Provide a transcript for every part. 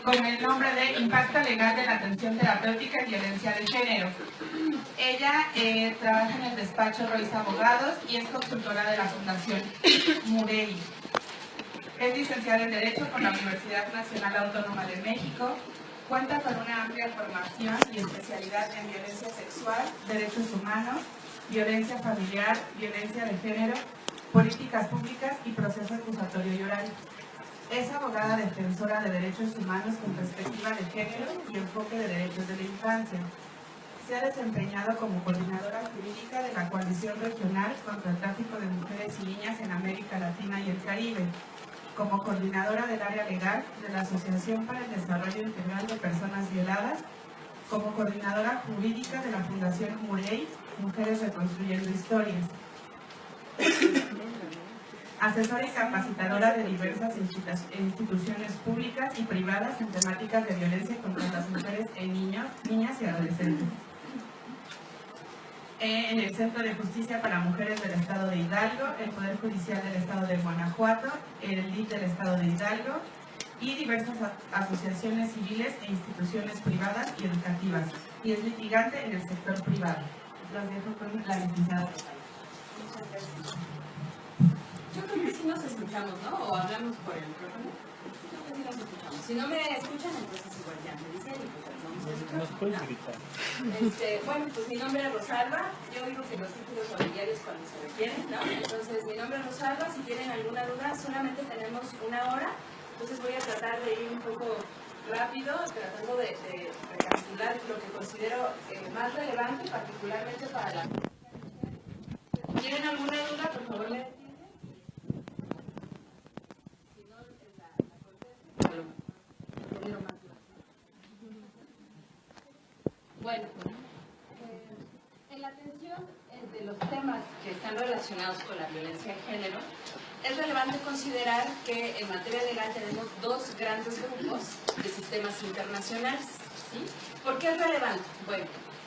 con el nombre de Impacto Legal de la Atención Terapéutica y Violencia de Género. Ella trabaja en el despacho Royce Abogados y es consultora de la Fundación Murey. Es licenciada en Derecho por la Universidad Nacional Autónoma de México. Cuenta con una amplia formación y especialidad en violencia sexual, derechos humanos, violencia familiar, violencia de género, políticas públicas y proceso acusatorio y oral. Es abogada defensora de derechos humanos con perspectiva de género y enfoque de derechos de la infancia. Se ha desempeñado como coordinadora jurídica de la Coalición Regional contra el Tráfico de Mujeres y Niñas en América Latina y el Caribe, como coordinadora del área legal de la Asociación para el Desarrollo Integral de Personas Violadas, como coordinadora jurídica de la Fundación Murey, Mujeres Reconstruyendo Historias, asesora y capacitadora de diversas instituciones públicas y privadas en temáticas de violencia contra las mujeres e niñas y adolescentes. En el Centro de Justicia para Mujeres del Estado de Hidalgo, el Poder Judicial del Estado de Guanajuato, el DIF del Estado de Hidalgo y diversas asociaciones civiles e instituciones privadas y educativas, y es litigante en el sector privado. Los dejo con la licenciada. Muchas gracias. Yo creo que sí nos escuchamos, ¿no? O hablamos por el micrófono. Yo creo que sí nos escuchamos. Si no me escuchan, entonces igual ya me dicen y pues vamos a escuchar. ¿Nos puedes gritar? Bueno, pues mi nombre es Rosalba. Yo digo que los títulos familiares cuando se requieren, ¿no? Entonces, mi nombre es Rosalba. Si tienen alguna duda, solamente tenemos una hora. Entonces voy a tratar de ir un poco rápido, tratando de recapitular lo que considero más relevante, particularmente para la... Si tienen alguna duda, por favor me entienden. Si no, la contesto. Bueno, en la atención de los temas que están relacionados con la violencia de género, es relevante considerar que en materia legal tenemos dos grandes grupos de sistemas internacionales, ¿sí? ¿Por qué es relevante? Bueno,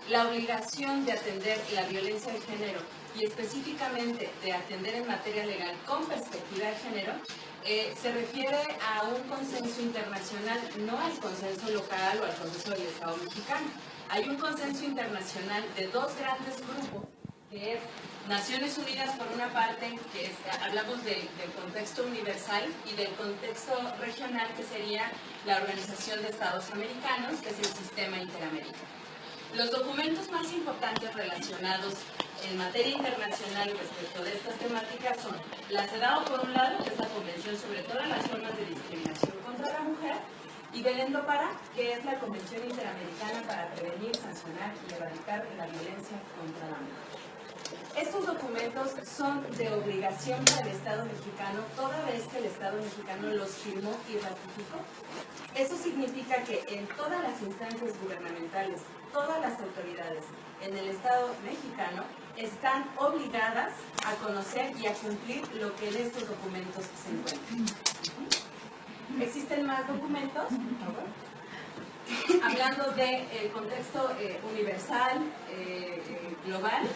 la obligación de atender la violencia de género y específicamente de atender en materia legal con perspectiva de género, se refiere a un consenso internacional, no al consenso local o al consenso del Estado mexicano. Hay un consenso internacional de dos grandes grupos, que es Naciones Unidas por una parte, que hablamos del contexto universal, y del contexto regional, que sería la Organización de Estados Americanos, que es el Sistema Interamericano. Los documentos más importantes relacionados en materia internacional respecto de estas temáticas son la CEDAW por un lado, que es la Convención sobre todas las formas de discriminación contra la mujer, y Belén do Pará, que es la Convención Interamericana para prevenir, sancionar y erradicar la violencia contra la mujer. Estos documentos son de obligación para el Estado mexicano toda vez que el Estado mexicano los firmó y ratificó. Eso significa que en todas las instancias gubernamentales, todas las autoridades en el Estado mexicano están obligadas a conocer y a cumplir lo que en estos documentos se encuentra. ¿Existen más documentos? Hablando del contexto universal, global,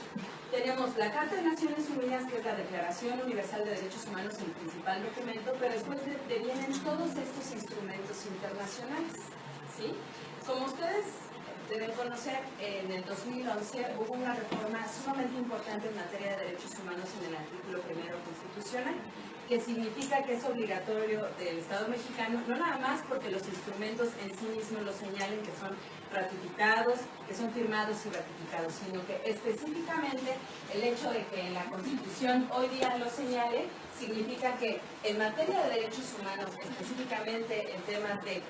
tenemos la Carta de Naciones Unidas, que es la Declaración Universal de Derechos Humanos, el principal documento, pero después vienen todos estos instrumentos internacionales, ¿sí? Como ustedes deben conocer, en el 2011 hubo una reforma sumamente importante en materia de derechos humanos en el artículo 1 constitucional, que significa que es obligatorio del Estado mexicano, no nada más porque los instrumentos en sí mismos lo señalen, que son ratificados, que son firmados y ratificados, sino que específicamente el hecho de que en la Constitución hoy día lo señale, significa que en materia de derechos humanos, específicamente en temas de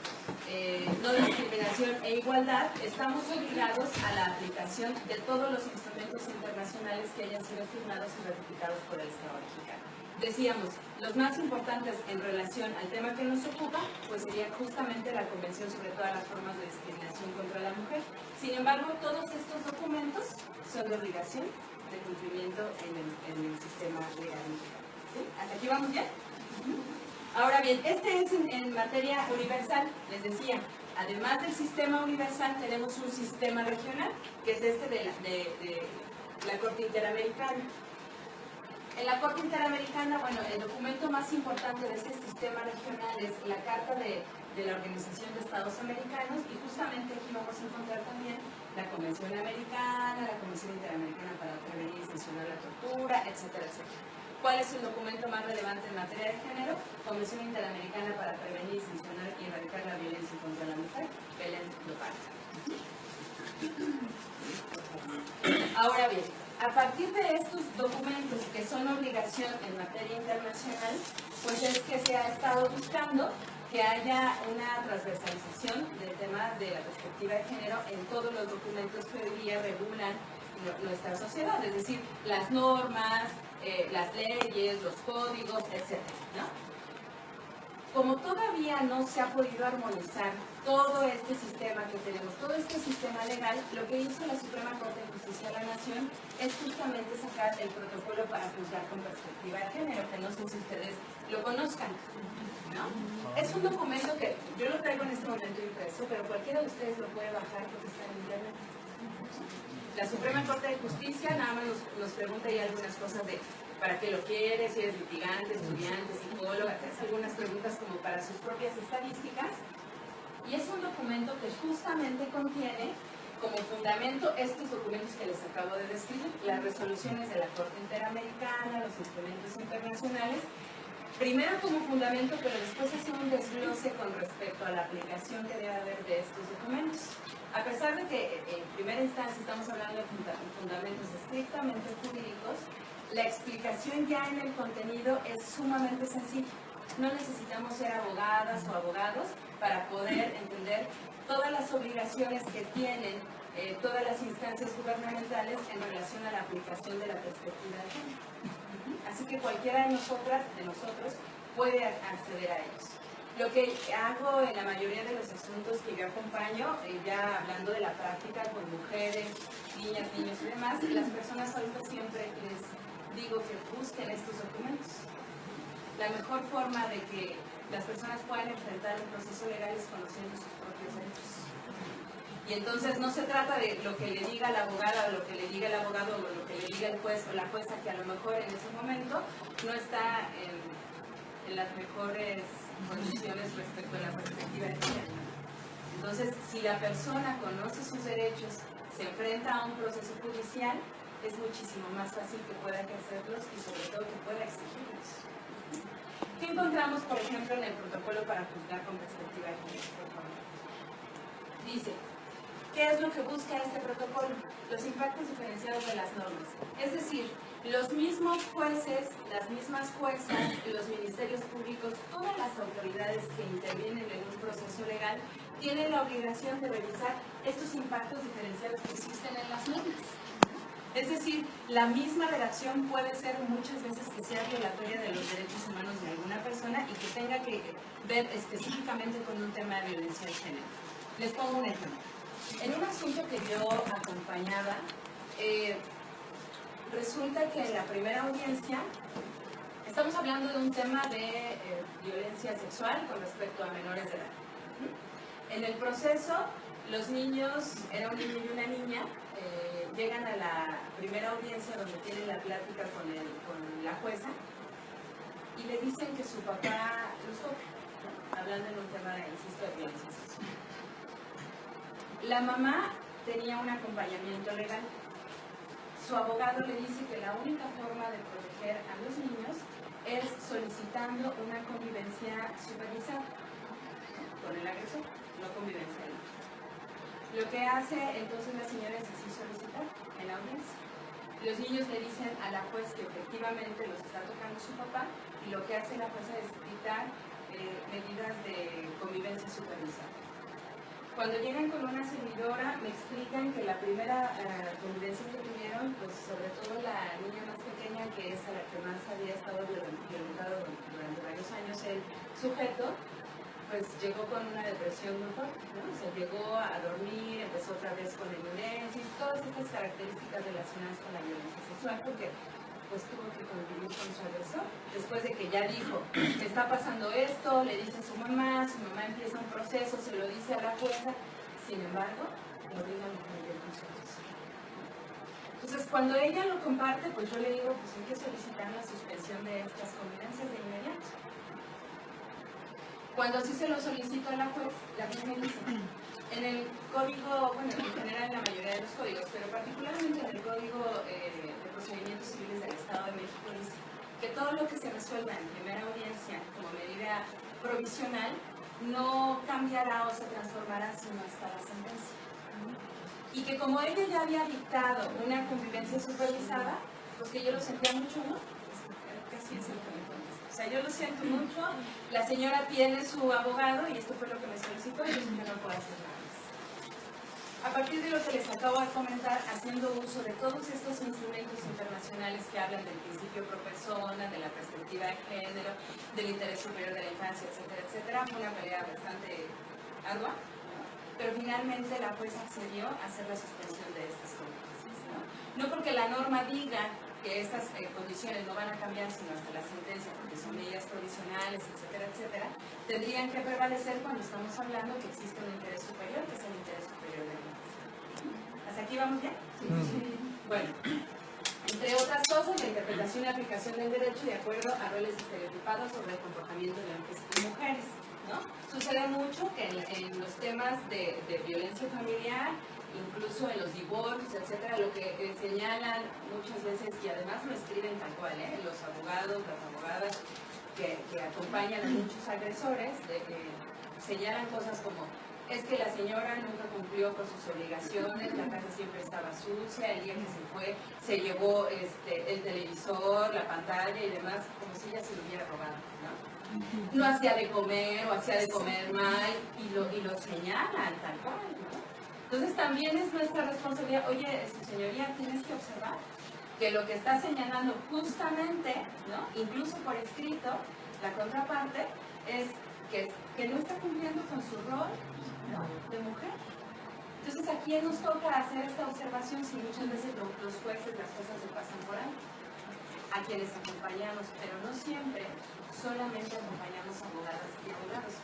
no discriminación e igualdad, estamos obligados a la aplicación de todos los instrumentos internacionales que hayan sido firmados y ratificados por el Estado mexicano. Decíamos, los más importantes en relación al tema que nos ocupa, pues sería justamente la Convención sobre todas las formas de discriminación contra la mujer. Sin embargo, todos estos documentos son de obligación de cumplimiento en el sistema legal mexicano. ¿Sí? ¿Hasta aquí vamos bien? Ahora bien, este es en materia universal, les decía, además del sistema universal tenemos un sistema regional, que es este de la Corte Interamericana. En la Corte Interamericana, bueno, el documento más importante de este sistema regional es la Carta de la Organización de Estados Americanos, y justamente aquí vamos a encontrar también la Convención Americana, la Convención Interamericana para prevenir y sancionar la tortura, etcétera, etcétera. ¿Cuál es el documento más relevante en materia de género? Convención Interamericana para prevenir y sancionar y erradicar la violencia contra la mujer, Belén do Parga. Ahora bien, a partir de estos documentos que son obligación en materia internacional, pues es que se ha estado buscando que haya una transversalización del tema de la perspectiva de género en todos los documentos que hoy día regulan nuestra sociedad, es decir, las normas, las leyes, los códigos, etc., ¿no? Como todavía no se ha podido armonizar todo este sistema que tenemos, todo este sistema legal, lo que hizo la Suprema Corte de Justicia de la Nación es justamente sacar el protocolo para juzgar con perspectiva de género, que no sé si ustedes lo conozcan, ¿no? Es un documento que yo lo traigo en este momento impreso, pero cualquiera de ustedes lo puede bajar porque está en internet. La Suprema Corte de Justicia nada más nos pregunta ahí algunas cosas de para qué lo quieres, si eres litigante, estudiante, psicóloga, hace algunas preguntas como para sus propias estadísticas. Y es un documento que justamente contiene como fundamento estos documentos que les acabo de describir, las resoluciones de la Corte Interamericana, los instrumentos internacionales, primero como fundamento, pero después hace un desglose con respecto a la aplicación que debe haber de estos documentos. A pesar de que en primera instancia estamos hablando de fundamentos estrictamente jurídicos, la explicación ya en el contenido es sumamente sencilla. No necesitamos ser abogadas o abogados para poder entender todas las obligaciones que tienen todas las instancias gubernamentales en relación a la aplicación de la perspectiva de género. Así que cualquiera de nosotros puede acceder a ellos. Lo que hago en la mayoría de los asuntos que yo acompaño, ya hablando de la práctica con mujeres, niñas, niños y demás, las personas ahorita siempre les digo que busquen estos documentos. La mejor forma de que las personas puedan enfrentar el proceso legal es conociendo sus propios derechos. Y entonces no se trata de lo que le diga la abogada o lo que le diga el abogado o lo que le diga el juez o la jueza, que a lo mejor en ese momento no está en las mejores condiciones respecto a la perspectiva de género. Entonces, si la persona conoce sus derechos, se enfrenta a un proceso judicial, es muchísimo más fácil que pueda ejercerlos y sobre todo que pueda exigirlos. ¿Qué encontramos, por ejemplo, en el protocolo para juzgar con perspectiva de género? Por favor. Dice, ¿qué es lo que busca este protocolo? Los impactos diferenciados de las normas. Es decir, los mismos jueces, las mismas juezas, los ministerios públicos, todas las autoridades que intervienen en un proceso legal tienen la obligación de revisar estos impactos diferenciados que existen en las normas. Es decir, la misma redacción puede ser muchas veces que sea violatoria de los derechos humanos de alguna persona y que tenga que ver específicamente con un tema de violencia de género. Les pongo un ejemplo. En un asunto que yo acompañaba, resulta que en la primera audiencia estamos hablando de un tema de violencia sexual con respecto a menores de edad. En el proceso, los niños, era un niño y una niña, llegan a la primera audiencia donde tienen la plática con la jueza y le dicen que su papá los toca, ¿no? Hablando en un tema, insisto, de violencia sexual. La mamá tenía un acompañamiento legal. Su abogado le dice que la única forma de proteger a los niños es solicitando una convivencia supervisada con el agresor, no convivencia libre. Lo que hace entonces la señora es así solicitar en la audiencia. Los niños le dicen a la juez que efectivamente los está tocando su papá y lo que hace la jueza es dictar medidas de convivencia supervisada. Cuando llegan con una servidora me explican que la primera convivencia que tuvieron, pues sobre todo la niña más pequeña, que es a la que más había estado violentado durante varios años el sujeto, pues llegó con una depresión muy fuerte, ¿no? O sea, llegó a dormir, empezó otra vez con enuresis, todas estas características relacionadas con la violencia sexual, porque pues tuvo que convivir con su agresor. Después de que ya dijo, me está pasando esto, le dice a su mamá empieza un proceso, se lo dice a la jueza, sin embargo, lo obligan a convivir con su agresor. Entonces, cuando ella lo comparte, pues yo le digo, pues hay que solicitar la suspensión de estas convivencias de inmediato. Cuando sí se lo solicito a la juez me dice, en el código, bueno, en general en la mayoría de los códigos, pero particularmente en el código de procedimientos civiles del Estado de México, dice que todo lo que se resuelva en primera audiencia como medida provisional no cambiará o se transformará sino hasta la sentencia. Y que como ella ya había dictado una convivencia supervisada, pues que yo lo sentía mucho, ¿no? Casi es lo que me contesta. O sea, yo lo siento mucho, la señora tiene su abogado y esto fue lo que me solicitó y yo no puedo hacer nada más. A partir de lo que les acabo de comentar, haciendo uso de todos estos instrumentos internacionales que hablan del principio pro persona, de la perspectiva de género, del interés superior de la infancia, etcétera, etcétera, fue una pelea bastante ardua. Pero finalmente la jueza accedió a hacer la suspensión de estas condiciones. No porque la norma diga que estas condiciones no van a cambiar sino hasta la sentencia, porque son medidas provisionales, etcétera, etcétera, tendrían que prevalecer cuando estamos hablando que existe un interés superior, que es el interés superior de la infancia. ¿Hasta aquí vamos bien? Sí. Bueno, entre otras cosas, la interpretación y aplicación del derecho de acuerdo a roles estereotipados sobre el comportamiento de hombres y mujeres. ¿No? Sucede mucho que en los temas de violencia familiar, incluso en los divorcios, etcétera, lo que señalan muchas veces, y además lo escriben tal cual, los abogados, las abogadas que acompañan a muchos agresores, señalan cosas como, es que la señora nunca cumplió con sus obligaciones, la casa siempre estaba sucia, el día que se fue se llevó el televisor, la pantalla y demás, como si ella se lo hubiera robado, ¿no? No hacía de comer o hacía de comer mal y lo señalan tal cual, ¿no? Entonces también es nuestra responsabilidad, oye, su señoría, tienes que observar que lo que está señalando justamente, ¿no? Incluso por escrito, la contraparte es que no está cumpliendo con su rol, ¿no?, de mujer. Entonces, ¿a quién nos toca hacer esta observación si muchas veces los jueces las cosas se pasan por ahí? A quienes acompañamos, pero no siempre solamente acompañamos a abogadas y abogados.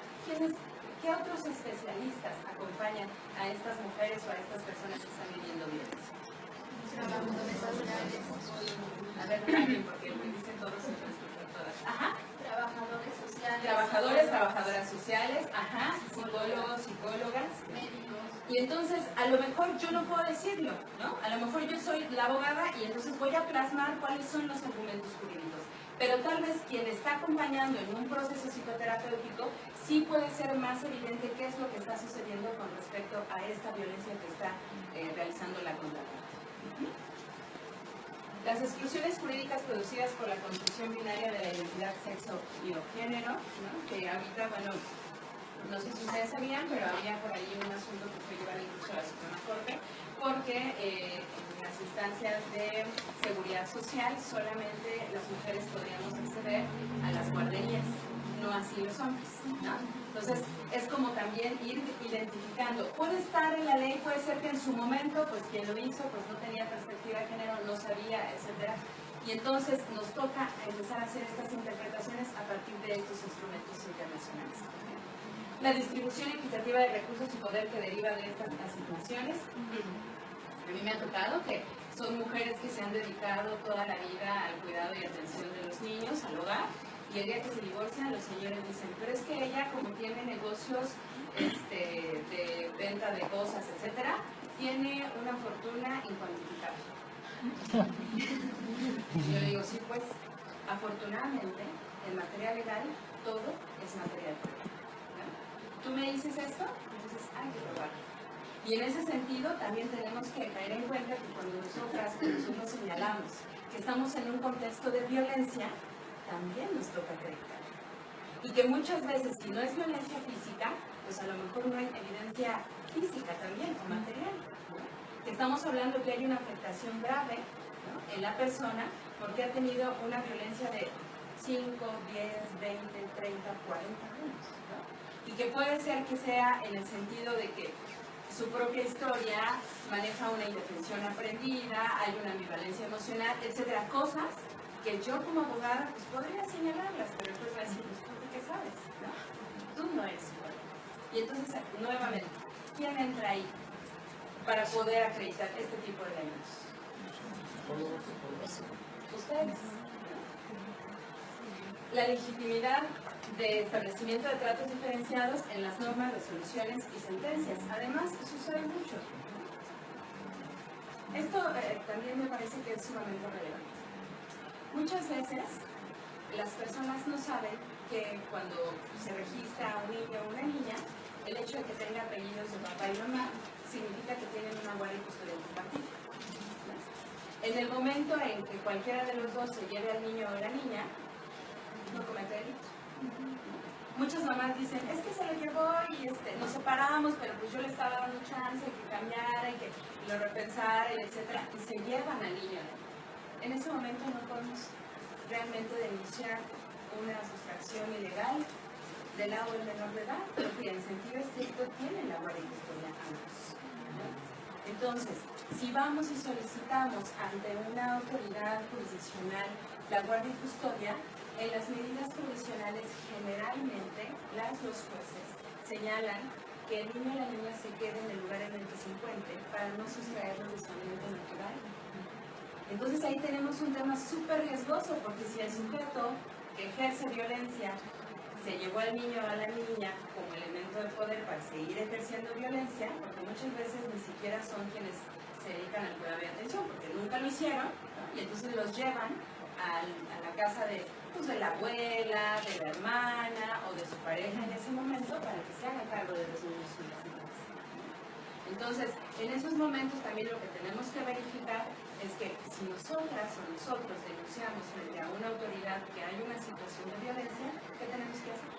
¿Qué otros especialistas acompañan a estas mujeres o a estas personas que están viviendo violencia? A ver, también, porque me dicen todos y todas. Ajá. Trabajadores sociales. Trabajadoras sociales, ajá, psicólogos, psicólogas. Médicos. Y entonces, a lo mejor yo no puedo decirlo, ¿no? A lo mejor yo soy la abogada y entonces voy a plasmar cuáles son los argumentos jurídicos. Pero tal vez quien está acompañando en un proceso psicoterapéutico sí puede ser más evidente qué es lo que está sucediendo con respecto a esta violencia que está realizando la contraparte. Las exclusiones jurídicas producidas por la construcción binaria de la identidad sexo y o género, ¿no?, que ahorita, bueno, no sé si ustedes sabían, pero había por ahí un asunto que fue llevado incluso a la Suprema Corte, porque en las instancias de seguridad social solamente las mujeres podríamos acceder a las guarderías, no así los hombres, ¿no? Entonces, es como también ir identificando. Puede estar en la ley, puede ser que en su momento, pues quien lo hizo, pues no tenía perspectiva de género, no sabía, etcétera. Y entonces nos toca empezar a hacer estas interpretaciones a partir de estos instrumentos internacionales. La distribución equitativa de recursos y poder que deriva de estas asignaciones. A mí me ha tocado que son mujeres que se han dedicado toda la vida al cuidado y atención de los niños, al hogar, y el día que se divorcian, los señores dicen, pero es que ella, como tiene negocios de venta de cosas, etcétera, tiene una fortuna incuantificable. Y yo le digo, sí, pues, afortunadamente, en materia legal, todo es material. Tú me dices esto, entonces hay que probarlo. Y en ese sentido también tenemos que caer en cuenta que cuando nosotros señalamos que estamos en un contexto de violencia, también nos toca acreditar. Y que muchas veces, si no es violencia física, pues a lo mejor no hay evidencia física también, o material, ¿no? Que estamos hablando que hay una afectación grave, ¿no?, en la persona porque ha tenido una violencia de 5, 10, 20, 30, 40 años, ¿no? Y que puede ser que sea en el sentido de que su propia historia maneja una indefensión aprendida, hay una ambivalencia emocional, etcétera, cosas que yo como abogada pues podría señalarlas, pero después va a decir, ¿tú qué sabes? ¿No? Tú no eres igual. Y entonces, nuevamente, ¿quién entra ahí para poder acreditar este tipo de elementos? Ustedes. La legitimidad de establecimiento de tratos diferenciados en las normas, resoluciones y sentencias. Además, sucede mucho. Esto también me parece que es sumamente relevante. Muchas veces las personas no saben que cuando se registra un niño o una niña, el hecho de que tenga apellidos de papá y mamá significa que tienen una guardia y custodia compartida. En el momento en que cualquiera de los dos se lleve al niño o a la niña, no comete delito. Muchas mamás dicen, es que se lo llevó y nos separamos, pero pues yo le estaba dando chance de que cambiara y que lo repensara, etc. Y se llevan al niño. En ese momento no podemos realmente denunciar una sustracción ilegal del lado del menor de edad, porque en sentido estricto tienen la guardia y custodia ambos. Entonces, si vamos y solicitamos ante una autoridad jurisdiccional la guardia y custodia, en las medidas provisionales generalmente los jueces señalan que el niño o la niña se quede en el lugar en el que se encuentre para no sustraerlo de su ambiente natural. Entonces ahí tenemos un tema súper riesgoso, porque si el sujeto que ejerce violencia se llevó al niño o a la niña como elemento de poder para seguir ejerciendo violencia, porque muchas veces ni siquiera son quienes se dedican al cuidado de atención, porque nunca lo hicieron, ¿no? Y entonces los llevan a la casa de la abuela, de la hermana o de su pareja en ese momento para que se haga cargo de los niños y las niñas. Entonces, en esos momentos también lo que tenemos que verificar es que si nosotras o nosotros denunciamos frente a una autoridad que hay una situación de violencia, ¿qué tenemos que hacer?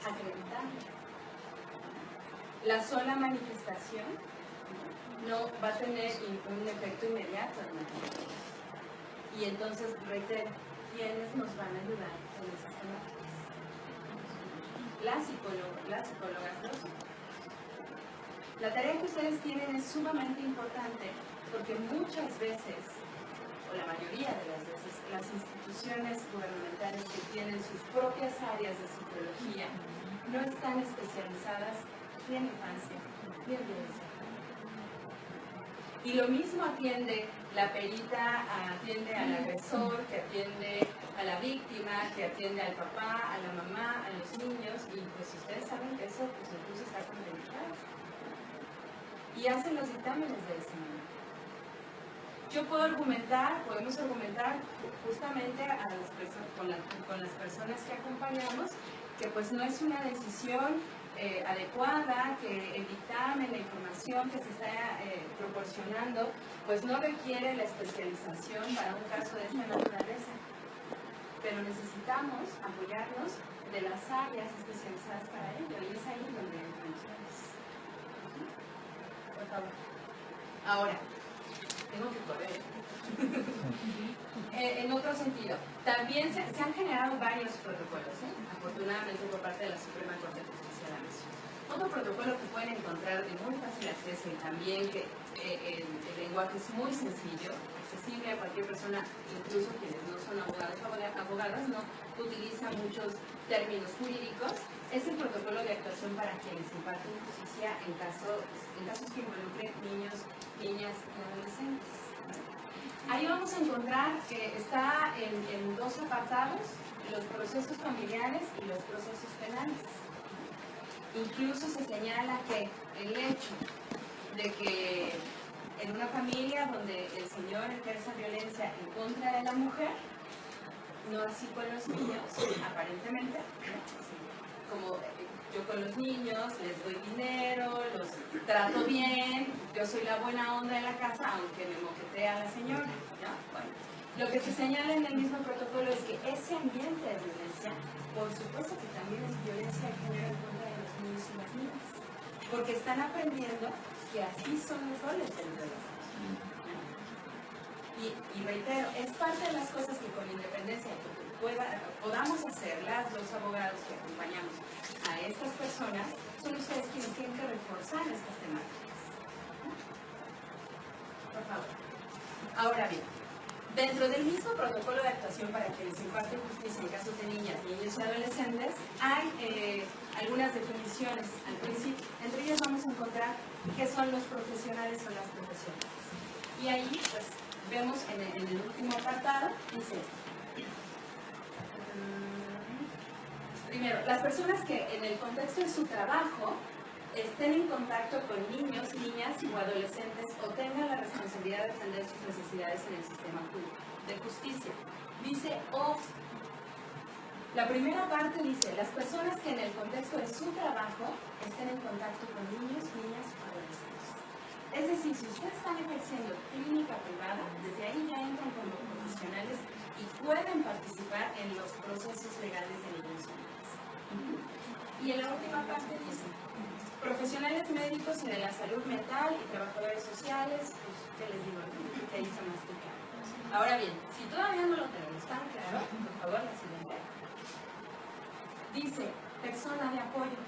Acreditarlo. La sola manifestación no va a tener un efecto inmediato, ¿no? Y entonces, reitero, ¿quiénes nos van a ayudar en esas temáticas? Las psicólogas, los psicólogos. La tarea que ustedes tienen es sumamente importante porque muchas veces, o la mayoría de las veces, las instituciones gubernamentales que tienen sus propias áreas de psicología no están especializadas ni en infancia ni en violencia. Y lo mismo atiende la perita, atiende al agresor, que atiende a la víctima, que atiende al papá, a la mamá, a los niños, y pues ustedes saben que eso pues incluso está contraindicado. Y hacen los dictámenes de ese momento. Yo puedo argumentar, podemos argumentar justamente a las con las personas que acompañamos, que pues no es una decisión adecuada, que el dictamen, la información que se está proporcionando, pues no requiere la especialización para un caso de esta naturaleza. Pero necesitamos apoyarnos de las áreas especializadas para ello, y es ahí donde entran ustedes. Por favor. Ahora, tengo que correr. En otro sentido, también se han generado varios protocolos, afortunadamente por parte de la Suprema Corte de Justicia de la Nación. Otro protocolo que pueden encontrar de muy fácil acceso y también que el lenguaje es muy sencillo, accesible a cualquier persona, incluso quienes no son abogadas, no utilizan muchos términos jurídicos, es el protocolo de actuación para quienes imparten justicia en casos que involucren niños, niñas y adolescentes. Ahí vamos a encontrar que está en dos apartados, los procesos familiares y los procesos penales. Incluso se señala que el hecho de que en una familia donde el señor ejerza violencia en contra de la mujer, no así con los niños, aparentemente, como yo con los niños les doy dinero, los trato bien, yo soy la buena onda de la casa, aunque me moquetee a la señora, ¿no? Bueno, lo que se señala en el mismo protocolo es que ese ambiente de violencia, por supuesto que también es violencia de género en contra de los niños y las niñas, porque están aprendiendo que así son los roles dentro de la familia. Y reitero, es parte de las cosas que con independencia podamos hacerlas, los abogados que acompañamos a estas personas, son ustedes quienes tienen que reforzar estas temáticas. Por favor. Ahora bien, dentro del mismo protocolo de actuación para quienes imparten justicia en casos de niñas, niños y adolescentes, hay algunas definiciones al principio. Entre ellas vamos a encontrar qué son los profesionales o las profesionales. Y ahí, pues, vemos en el último apartado, dice, primero, las personas que en el contexto de su trabajo estén en contacto con niños, niñas o adolescentes o tengan la responsabilidad de atender sus necesidades en el sistema de justicia. Dice, o, la primera parte dice, las personas que en el contexto de su trabajo estén en contacto con niños, niñas o adolescentes. Es decir, si ustedes están ejerciendo clínica privada, desde ahí ya entran como profesionales y pueden participar en los procesos legales de niños y niñas. Y en la última parte dice, profesionales médicos y de la salud mental y trabajadores sociales, pues, ¿qué les digo? Que ahí se mastica. Ahora bien, si todavía no lo tenemos tan claro, por favor, la siguiente. Dice, persona de apoyo.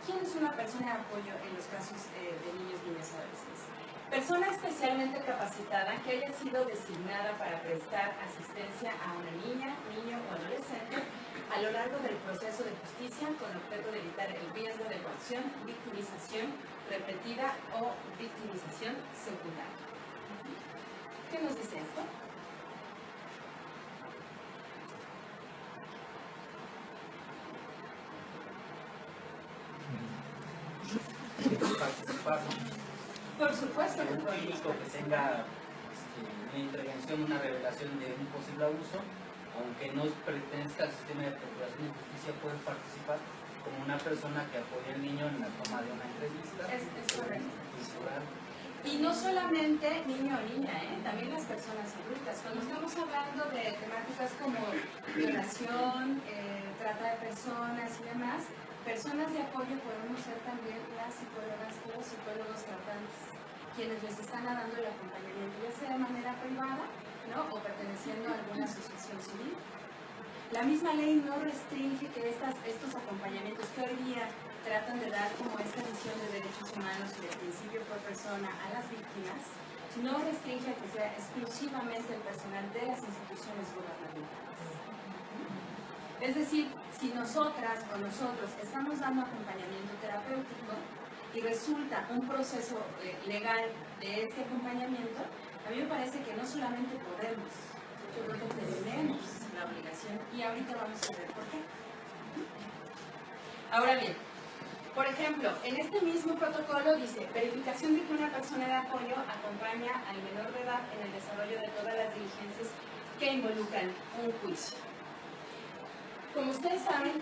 ¿Quién es una persona de apoyo en los casos de niños, niñas y adolescentes? Persona especialmente capacitada que haya sido designada para prestar asistencia a una niña, niño o adolescente a lo largo del proceso de justicia con objeto de evitar el riesgo de coacción, victimización repetida o victimización secundaria. ¿Qué nos dice esto? Participar, Por supuesto que un clínico que tenga una intervención, una revelación de un posible abuso, aunque no pertenezca al sistema de procuración de justicia, puede participar como una persona que apoya al niño en la toma de una entrevista. Es correcto. Y no solamente niño o niña, también las personas adultas. Cuando estamos hablando de temáticas como violación, trata de personas y demás, personas de apoyo podemos ser también las psicólogas o los psicólogos tratantes, quienes les están dando el acompañamiento, ya sea de manera privada, ¿no? O perteneciendo a alguna asociación civil. La misma ley no restringe que estos acompañamientos que hoy día tratan de dar como esta visión de derechos humanos y de principio por persona a las víctimas, no restringe que sea exclusivamente el personal de las instituciones gubernamentales. Es decir, si nosotras o nosotros estamos dando acompañamiento terapéutico y resulta un proceso legal de este acompañamiento, a mí me parece que no solamente podemos, yo creo que tenemos la obligación y ahorita vamos a ver por qué. Ahora bien, por ejemplo, en este mismo protocolo dice, verificación de que una persona de apoyo acompaña al menor de edad en el desarrollo de todas las diligencias que involucran un juicio. Como ustedes saben,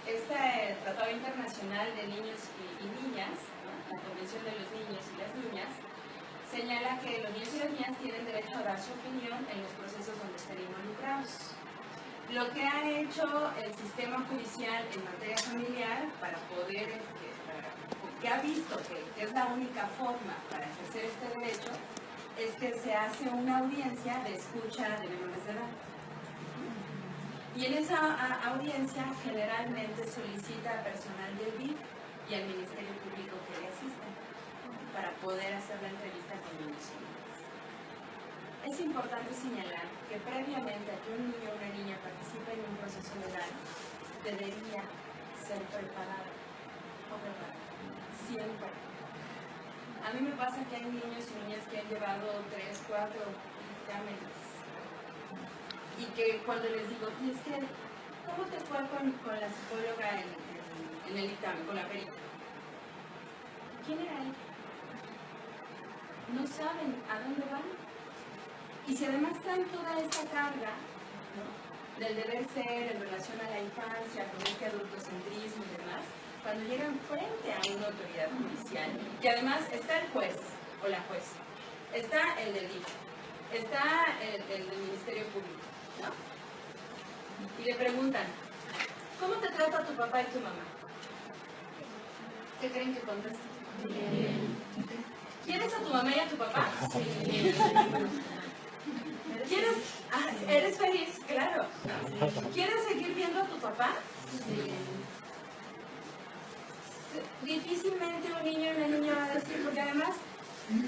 este Tratado Internacional de Niños y Niñas, ¿no? La Convención de los Niños y las Niñas, señala que los niños y las niñas tienen derecho a dar su opinión en los procesos donde estén involucrados. Lo que ha hecho el sistema judicial en materia familiar para poder, que ha visto que es la única forma para ejercer este derecho, es que se hace una audiencia de escucha de menores de edad. Y en esa audiencia generalmente solicita a personal del DIF y al Ministerio Público que le asista para poder hacer la entrevista con niños y niñas. Es importante señalar que previamente a que un niño o una niña participe en un proceso legal, debería ser preparado o preparado, siempre. A mí me pasa que hay niños y niñas que han llevado 3, 4 dictámenes y que cuando les digo, y es que, ¿cómo te fue con la psicóloga en el dictamen, con la perita? ¿Quién era ella? No saben a dónde van. Y si además traen toda esta carga, ¿no?, del deber ser en relación a la infancia, con este adultocentrismo y demás, cuando llegan frente a una autoridad judicial, que además está el juez o la jueza, está el del DIF, está el del Ministerio Público, ¿no? Y le preguntan, ¿cómo te trata tu papá y tu mamá? ¿Qué creen que contesta? ¿Quieres a tu mamá y a tu papá? Sí. ¿Quieres? ¿Eres feliz? Claro. ¿Quieres seguir viendo a tu papá? Sí. Difícilmente un niño y una niña va a decir, porque además,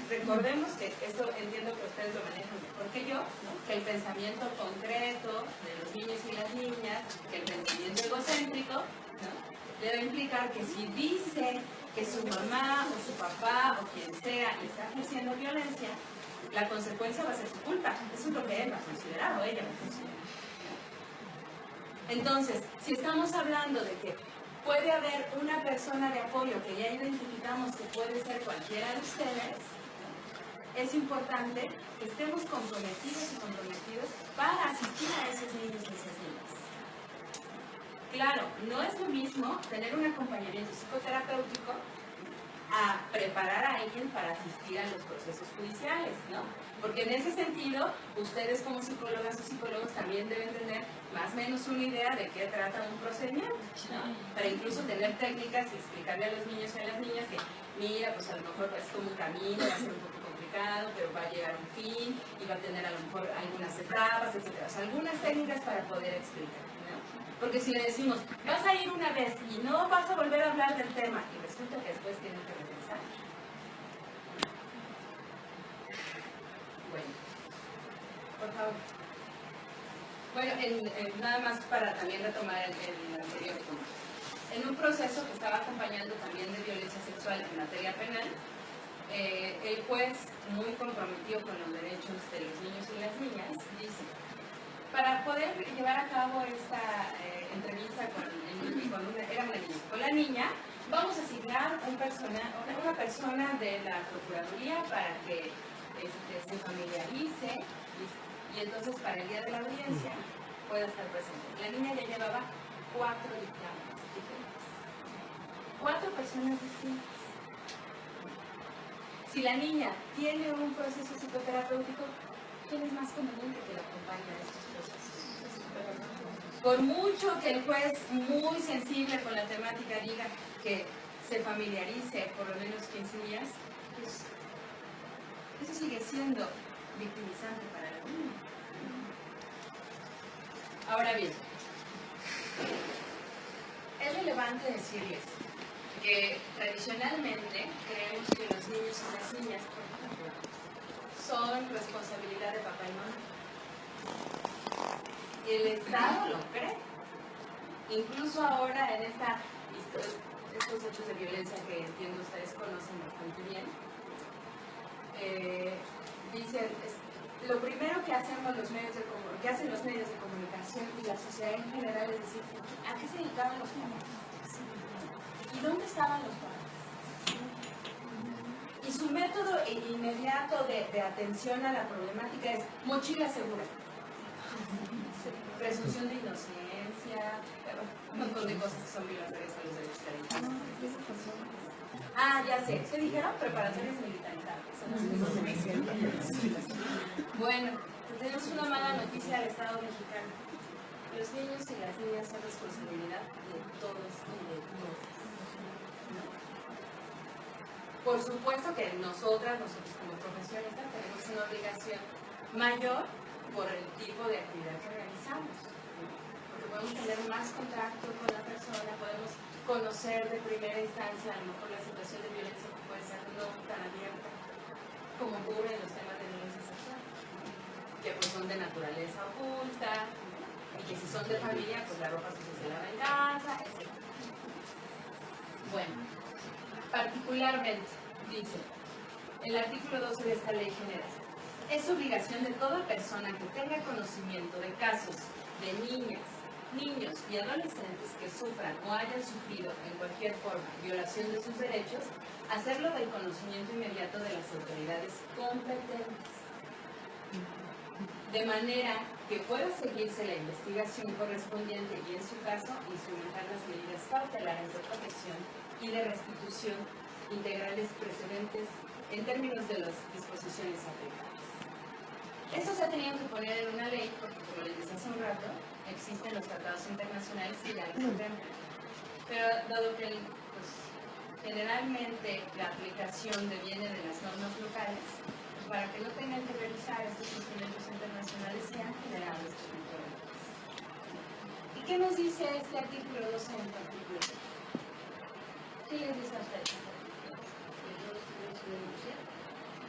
recordemos que esto entiendo que ustedes lo manejan mejor que yo, ¿no?, que el pensamiento concreto de los niños y las niñas, que el pensamiento egocéntrico, ¿no?, debe implicar que si dice que su mamá o su papá o quien sea le está ejerciendo violencia, la consecuencia va a ser su culpa. Eso es lo que él ha considerado, ella lo considera. Entonces, si estamos hablando de que puede haber una persona de apoyo que ya identificamos que puede ser cualquiera de ustedes, es importante que estemos comprometidos y comprometidos para asistir a esos niños y esas niñas. Claro, no es lo mismo tener un acompañamiento psicoterapéutico a preparar a alguien para asistir a los procesos judiciales, ¿no? Porque en ese sentido, ustedes como psicólogas o psicólogos también deben tener más o menos una idea de qué trata un procedimiento, ¿no? Para incluso tener técnicas y explicarle a los niños y a las niñas que, mira, pues a lo mejor es como un camino, va a ser un poco complicado, pero va a llegar a un fin y va a tener a lo mejor algunas etapas, etc. O sea, algunas técnicas para poder explicar, ¿no? Porque si le decimos, vas a ir una vez y no vas a volver a hablar del tema, y resulta que después tienen que regresar. Bueno, por favor. Bueno, nada más para también retomar el anterior punto. En un proceso que estaba acompañando también de violencia sexual en materia penal, el juez, muy comprometido con los derechos de los niños y las niñas, dice: para poder llevar a cabo esta entrevista con la niña, vamos a asignar una persona de la Procuraduría para que se familiarice y entonces para el día de la audiencia pueda estar presente. La niña ya llevaba 4 dictámenes diferentes. 4 personas distintas. Si la niña tiene un proceso psicoterapéutico, ¿quién es más conveniente que la acompañe a estos procesos? Por mucho que el juez, muy sensible con la temática, diga que se familiarice por lo menos 15 días, pues eso sigue siendo victimizante para la niña. Ahora bien, es relevante decirles que tradicionalmente creemos que los niños y las niñas, por ejemplo, son responsabilidad de papá y mamá. Y el Estado lo cree. Incluso ahora en estos hechos de violencia que entiendo ustedes conocen bastante bien, dicen, lo primero que hacemos que hacen los medios de comunicación y la sociedad en general es decir, ¿a qué se dedicaban los papás? ¿Y dónde estaban los padres? Y su método inmediato de atención a la problemática es mochila segura, presunción de inocencia, un montón de cosas que son violatorias a los derechos de la ya sé, ¿qué dijeron? Preparatorios militarizados. Bueno, tenemos una mala noticia del Estado mexicano. Los niños y las niñas son responsabilidad de todos y de todas. ¿No? Por supuesto que nosotros como profesionistas tenemos una obligación mayor por el tipo de actividad que realizamos, ¿no? Porque podemos tener más contacto con la persona, podemos conocer de primera instancia a lo mejor la situación de violencia que puede ser no tan abierta como ocurre en los temas de violencia sexual, que pues son de naturaleza oculta, y que si son de familia, pues la ropa sucia se lava en casa, etc. Bueno, particularmente, dice el artículo 12 de esta ley general, es obligación de toda persona que tenga conocimiento de casos de niñas, niños y adolescentes que sufran o hayan sufrido en cualquier forma violación de sus derechos, hacerlo del conocimiento inmediato de las autoridades competentes, de manera que pueda seguirse la investigación correspondiente y, en su caso, instrumentar las medidas cautelares de protección y de restitución integrales precedentes en términos de las disposiciones aplicables. Esto se ha tenido que poner en una ley porque, como les decía hace un rato, existen los tratados internacionales que ya lo contemplan. Pero dado que generalmente la aplicación deviene de las normas locales, para que no tengan que revisar estos instrumentos internacionales, se han generado estos problemas. ¿Y qué nos dice este artículo 12 en particular? ¿Qué les dice a ustedes?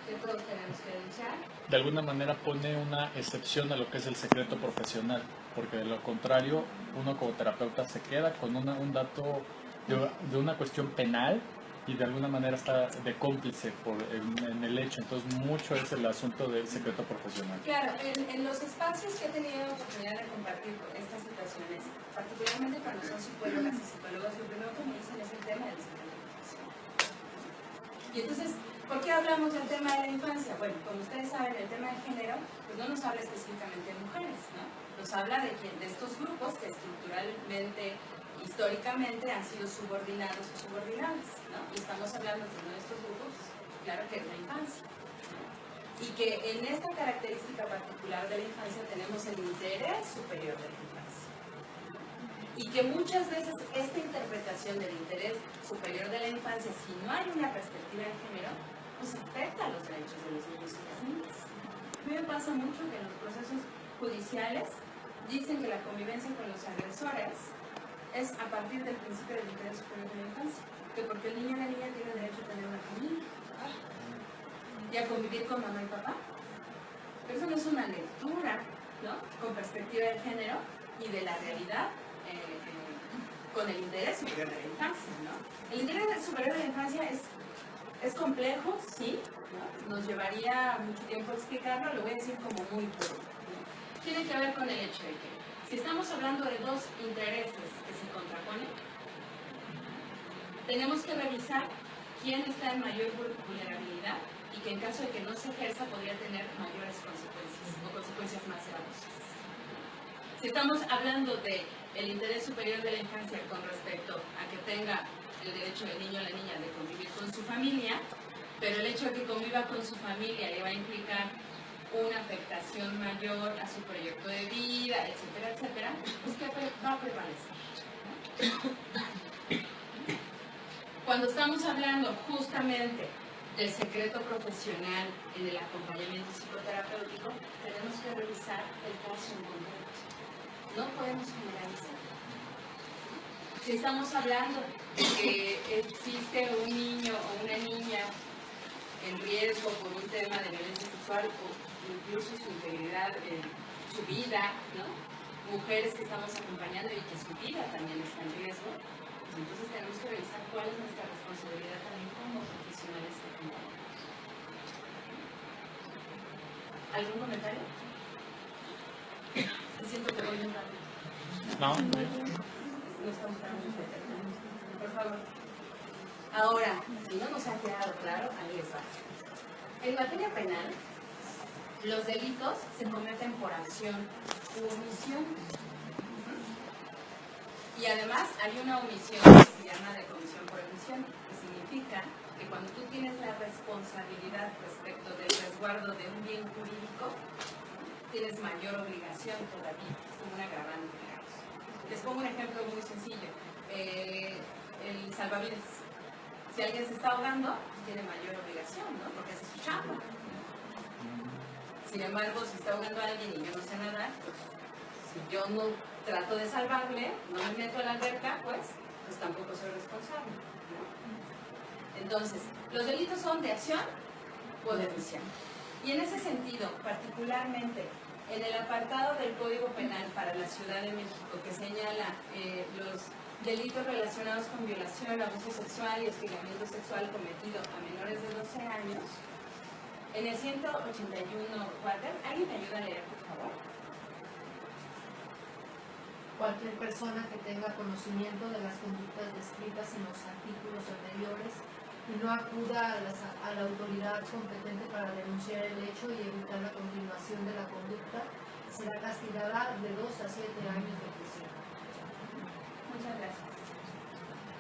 Que todos tenemos que denunciar. De alguna manera pone una excepción a lo que es el secreto profesional, porque de lo contrario, uno como terapeuta se queda con un dato de una cuestión penal y de alguna manera está de cómplice en el hecho. Entonces, mucho es el asunto del secreto profesional. Claro, en los espacios que he tenido oportunidad de compartir estas situaciones, particularmente cuando son psicólogas y psicólogos, lo primero que me dicen es el tema del secreto profesional. Y entonces, ¿por qué hablamos del tema de la infancia? Bueno, como ustedes saben, el tema de género pues no nos habla específicamente de mujeres, ¿no? Nos habla de estos grupos que estructuralmente, históricamente han sido subordinados o subordinadas, ¿no? Y estamos hablando de uno de estos grupos, claro que es la infancia, ¿no? Y que en esta característica particular de la infancia tenemos el interés superior de la infancia. Y que muchas veces esta interpretación del interés superior de la infancia, si no hay una perspectiva de género, pues afecta a los derechos de los niños y las niñas. A mí me pasa mucho que en los procesos judiciales dicen que la convivencia con los agresores es a partir del principio del interés superior de la infancia, que porque el niño o la niña tiene derecho a tener una familia y a convivir con mamá y papá. Pero eso no es una lectura, ¿no?, con perspectiva de género y de la realidad con el interés superior de la infancia, ¿no? El interés superior de la infancia es complejo, sí, ¿no? Nos llevaría mucho tiempo explicarlo, lo voy a decir como muy puro, ¿no? Tiene que ver con el hecho de que si estamos hablando de dos intereses que se contraponen, tenemos que revisar quién está en mayor vulnerabilidad y que en caso de que no se ejerza podría tener mayores consecuencias o consecuencias más gravosas. Si estamos hablando del interés superior de la infancia con respecto a que tenga el derecho del niño o la niña de convivir con su familia, pero el hecho de que conviva con su familia le va a implicar una afectación mayor a su proyecto de vida, etcétera, etcétera, pues que va a prevalecer, ¿no? Cuando estamos hablando justamente del secreto profesional en el acompañamiento psicoterapéutico, tenemos que revisar el caso en concreto. No podemos generalizar. Si estamos hablando de que existe un niño o una niña en riesgo por un tema de violencia sexual o incluso su integridad, su vida, ¿no?, mujeres que estamos acompañando y que su vida también está en riesgo, pues entonces tenemos que revisar cuál es nuestra responsabilidad también como profesionales que acompañamos. ¿Algún comentario? Siento que voy muy rápido. No. No estamos tan muy. Por favor. Ahora, si no nos ha quedado claro, ahí les va. En materia penal, los delitos se cometen por acción u omisión. Y además hay una omisión que se llama de comisión por omisión, que significa que cuando tú tienes la responsabilidad respecto del resguardo de un bien jurídico, tienes mayor obligación todavía, es como un agravante, digamos. Les pongo un ejemplo muy sencillo. El salvavidas. Si alguien se está ahogando, tiene mayor obligación, ¿no?, porque es su chamba. Sin embargo, si está ahogando a alguien y yo no sé nadar, pues si yo no trato de salvarle, no me meto a la alberca, pues tampoco soy responsable, ¿no? Entonces, los delitos son de acción o de omisión. Y en ese sentido, particularmente en el apartado del Código Penal para la Ciudad de México que señala los delitos relacionados con violación, abuso sexual y hostigamiento sexual cometido a menores de 12 años, en el 181 cuarter, ¿alguien me ayuda a leer, por favor? Cualquier persona que tenga conocimiento de las conductas descritas en los artículos anteriores y no acuda a la autoridad competente para denunciar el hecho y evitar la continuación de la conducta, será castigada de 2 a 7 años de prisión. Muchas gracias.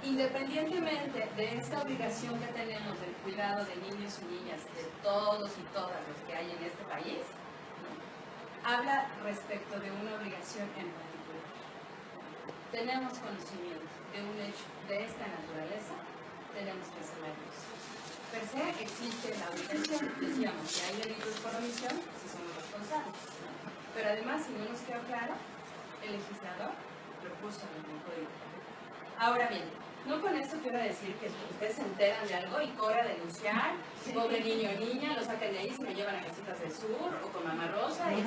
Independientemente de esta obligación que tenemos del cuidado de niños y niñas, de todos y todas los que hay en este país, ¿no?, habla respecto de una obligación en particular. Tenemos conocimiento de un hecho de esta naturaleza, tenemos que hacer la luz. Per se existe la obligación, decíamos, que hay delitos por omisión, si somos responsables, ¿no? Pero además, si no nos queda claro, el legislador lo puso en el código. Ahora bien, no con esto quiero decir que ustedes se enteran de algo y corran a denunciar, pobre niño o niña, lo sacan de ahí, se lo llevan a Casitas del Sur o con Mamá Rosa y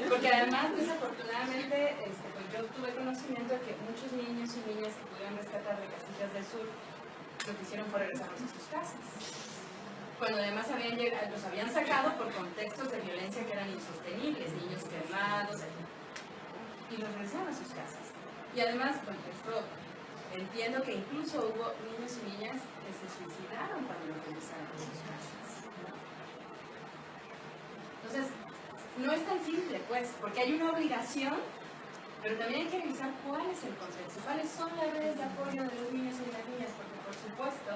Porque además, desafortunadamente, pues yo tuve conocimiento de que muchos niños y niñas que pudieron rescatar de Castillas del Sur, lo que hicieron fue regresarlos a sus casas. Cuando además los habían sacado por contextos de violencia que eran insostenibles, niños quemados, y los regresaron a sus casas. Y además, pues esto, entiendo que incluso hubo niños y niñas que se suicidaron cuando los regresaron a sus casas. Entonces, no es tan simple, pues, porque hay una obligación, pero también hay que revisar cuál es el contexto, cuáles son las redes de apoyo de los niños y las niñas, porque por supuesto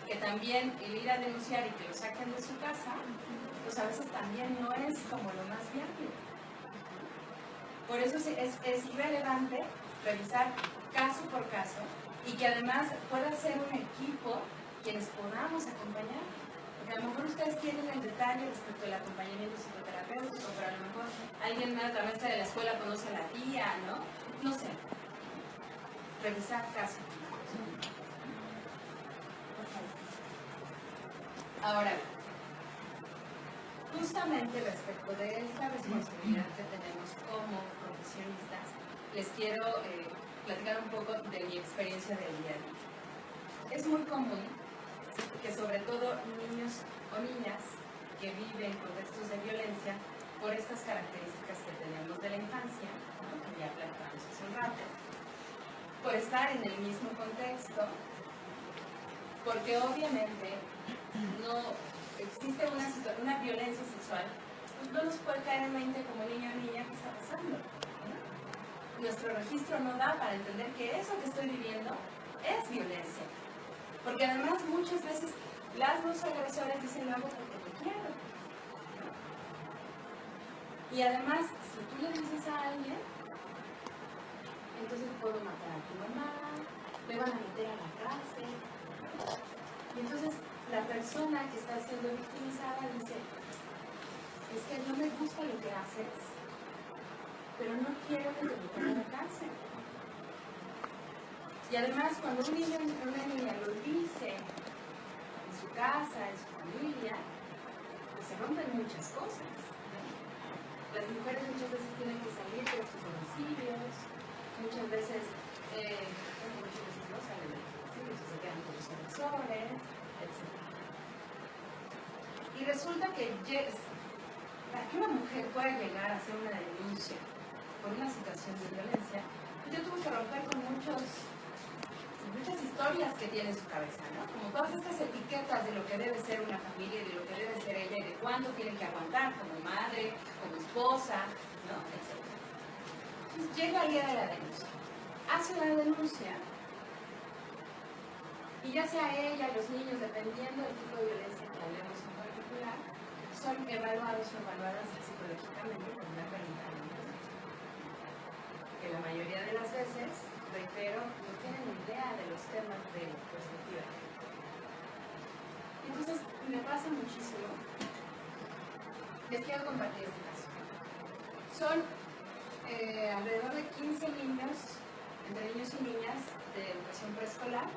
que también el ir a denunciar y que lo saquen de su casa, pues a veces también no es como lo más viable. Por eso es relevante revisar caso por caso y que además pueda ser un equipo quienes podamos acompañar. Porque a lo mejor ustedes tienen el detalle respecto al acompañamiento psicoterapéutico, pero a lo mejor alguien más, la maestra de la escuela, conoce a la tía, ¿no? No sé. Revisar caso. Ahora, justamente respecto de esta responsabilidad que tenemos como profesionistas, les quiero platicar un poco de mi experiencia del día a día. Es muy común que sobre todo niños o niñas que viven contextos de violencia por estas características que tenemos de la infancia, ¿no? Que ya platicamos hace un rato, por estar en el mismo contexto, porque obviamente no existe una violencia sexual, pues no nos puede caer en mente como niño o niña qué está pasando, ¿no? Nuestro registro no da para entender que eso que estoy viviendo es violencia. Porque además muchas veces las dos agresoras dicen lo hago porque te quiero. Y además, si tú le dices a alguien, entonces puedo matar a tu mamá, me van a meter a la cárcel. Y entonces la persona que está siendo victimizada dice, es que no me gusta lo que haces, pero no quiero que te metan a la cárcel. Y además, cuando un niño o una niña lo dice en su casa, en su familia, pues se rompen muchas cosas, ¿no? Las mujeres muchas veces tienen que salir de sus domicilios, muchas veces no salen de sus domicilios, se quedan con los agresores, etc. Y resulta que para que una mujer pueda llegar a hacer una denuncia por una situación de violencia, yo tuve que romper con muchas historias que tiene en su cabeza, ¿no? Como todas estas etiquetas de lo que debe ser una familia, de lo que debe ser ella y de cuánto tiene que aguantar como madre, como esposa, ¿no? Etc. Entonces llega el día de la denuncia, hace la denuncia y ya sea ella, los niños, dependiendo del tipo de violencia que hablemos en particular, son evaluados o evaluadas psicológicamente con una perita, que la mayoría de las veces, reitero, no tienen idea de los temas de perspectiva. Entonces, me pasa muchísimo. Les quiero compartir este caso. Son alrededor de 15 niños, entre niños y niñas de educación preescolar,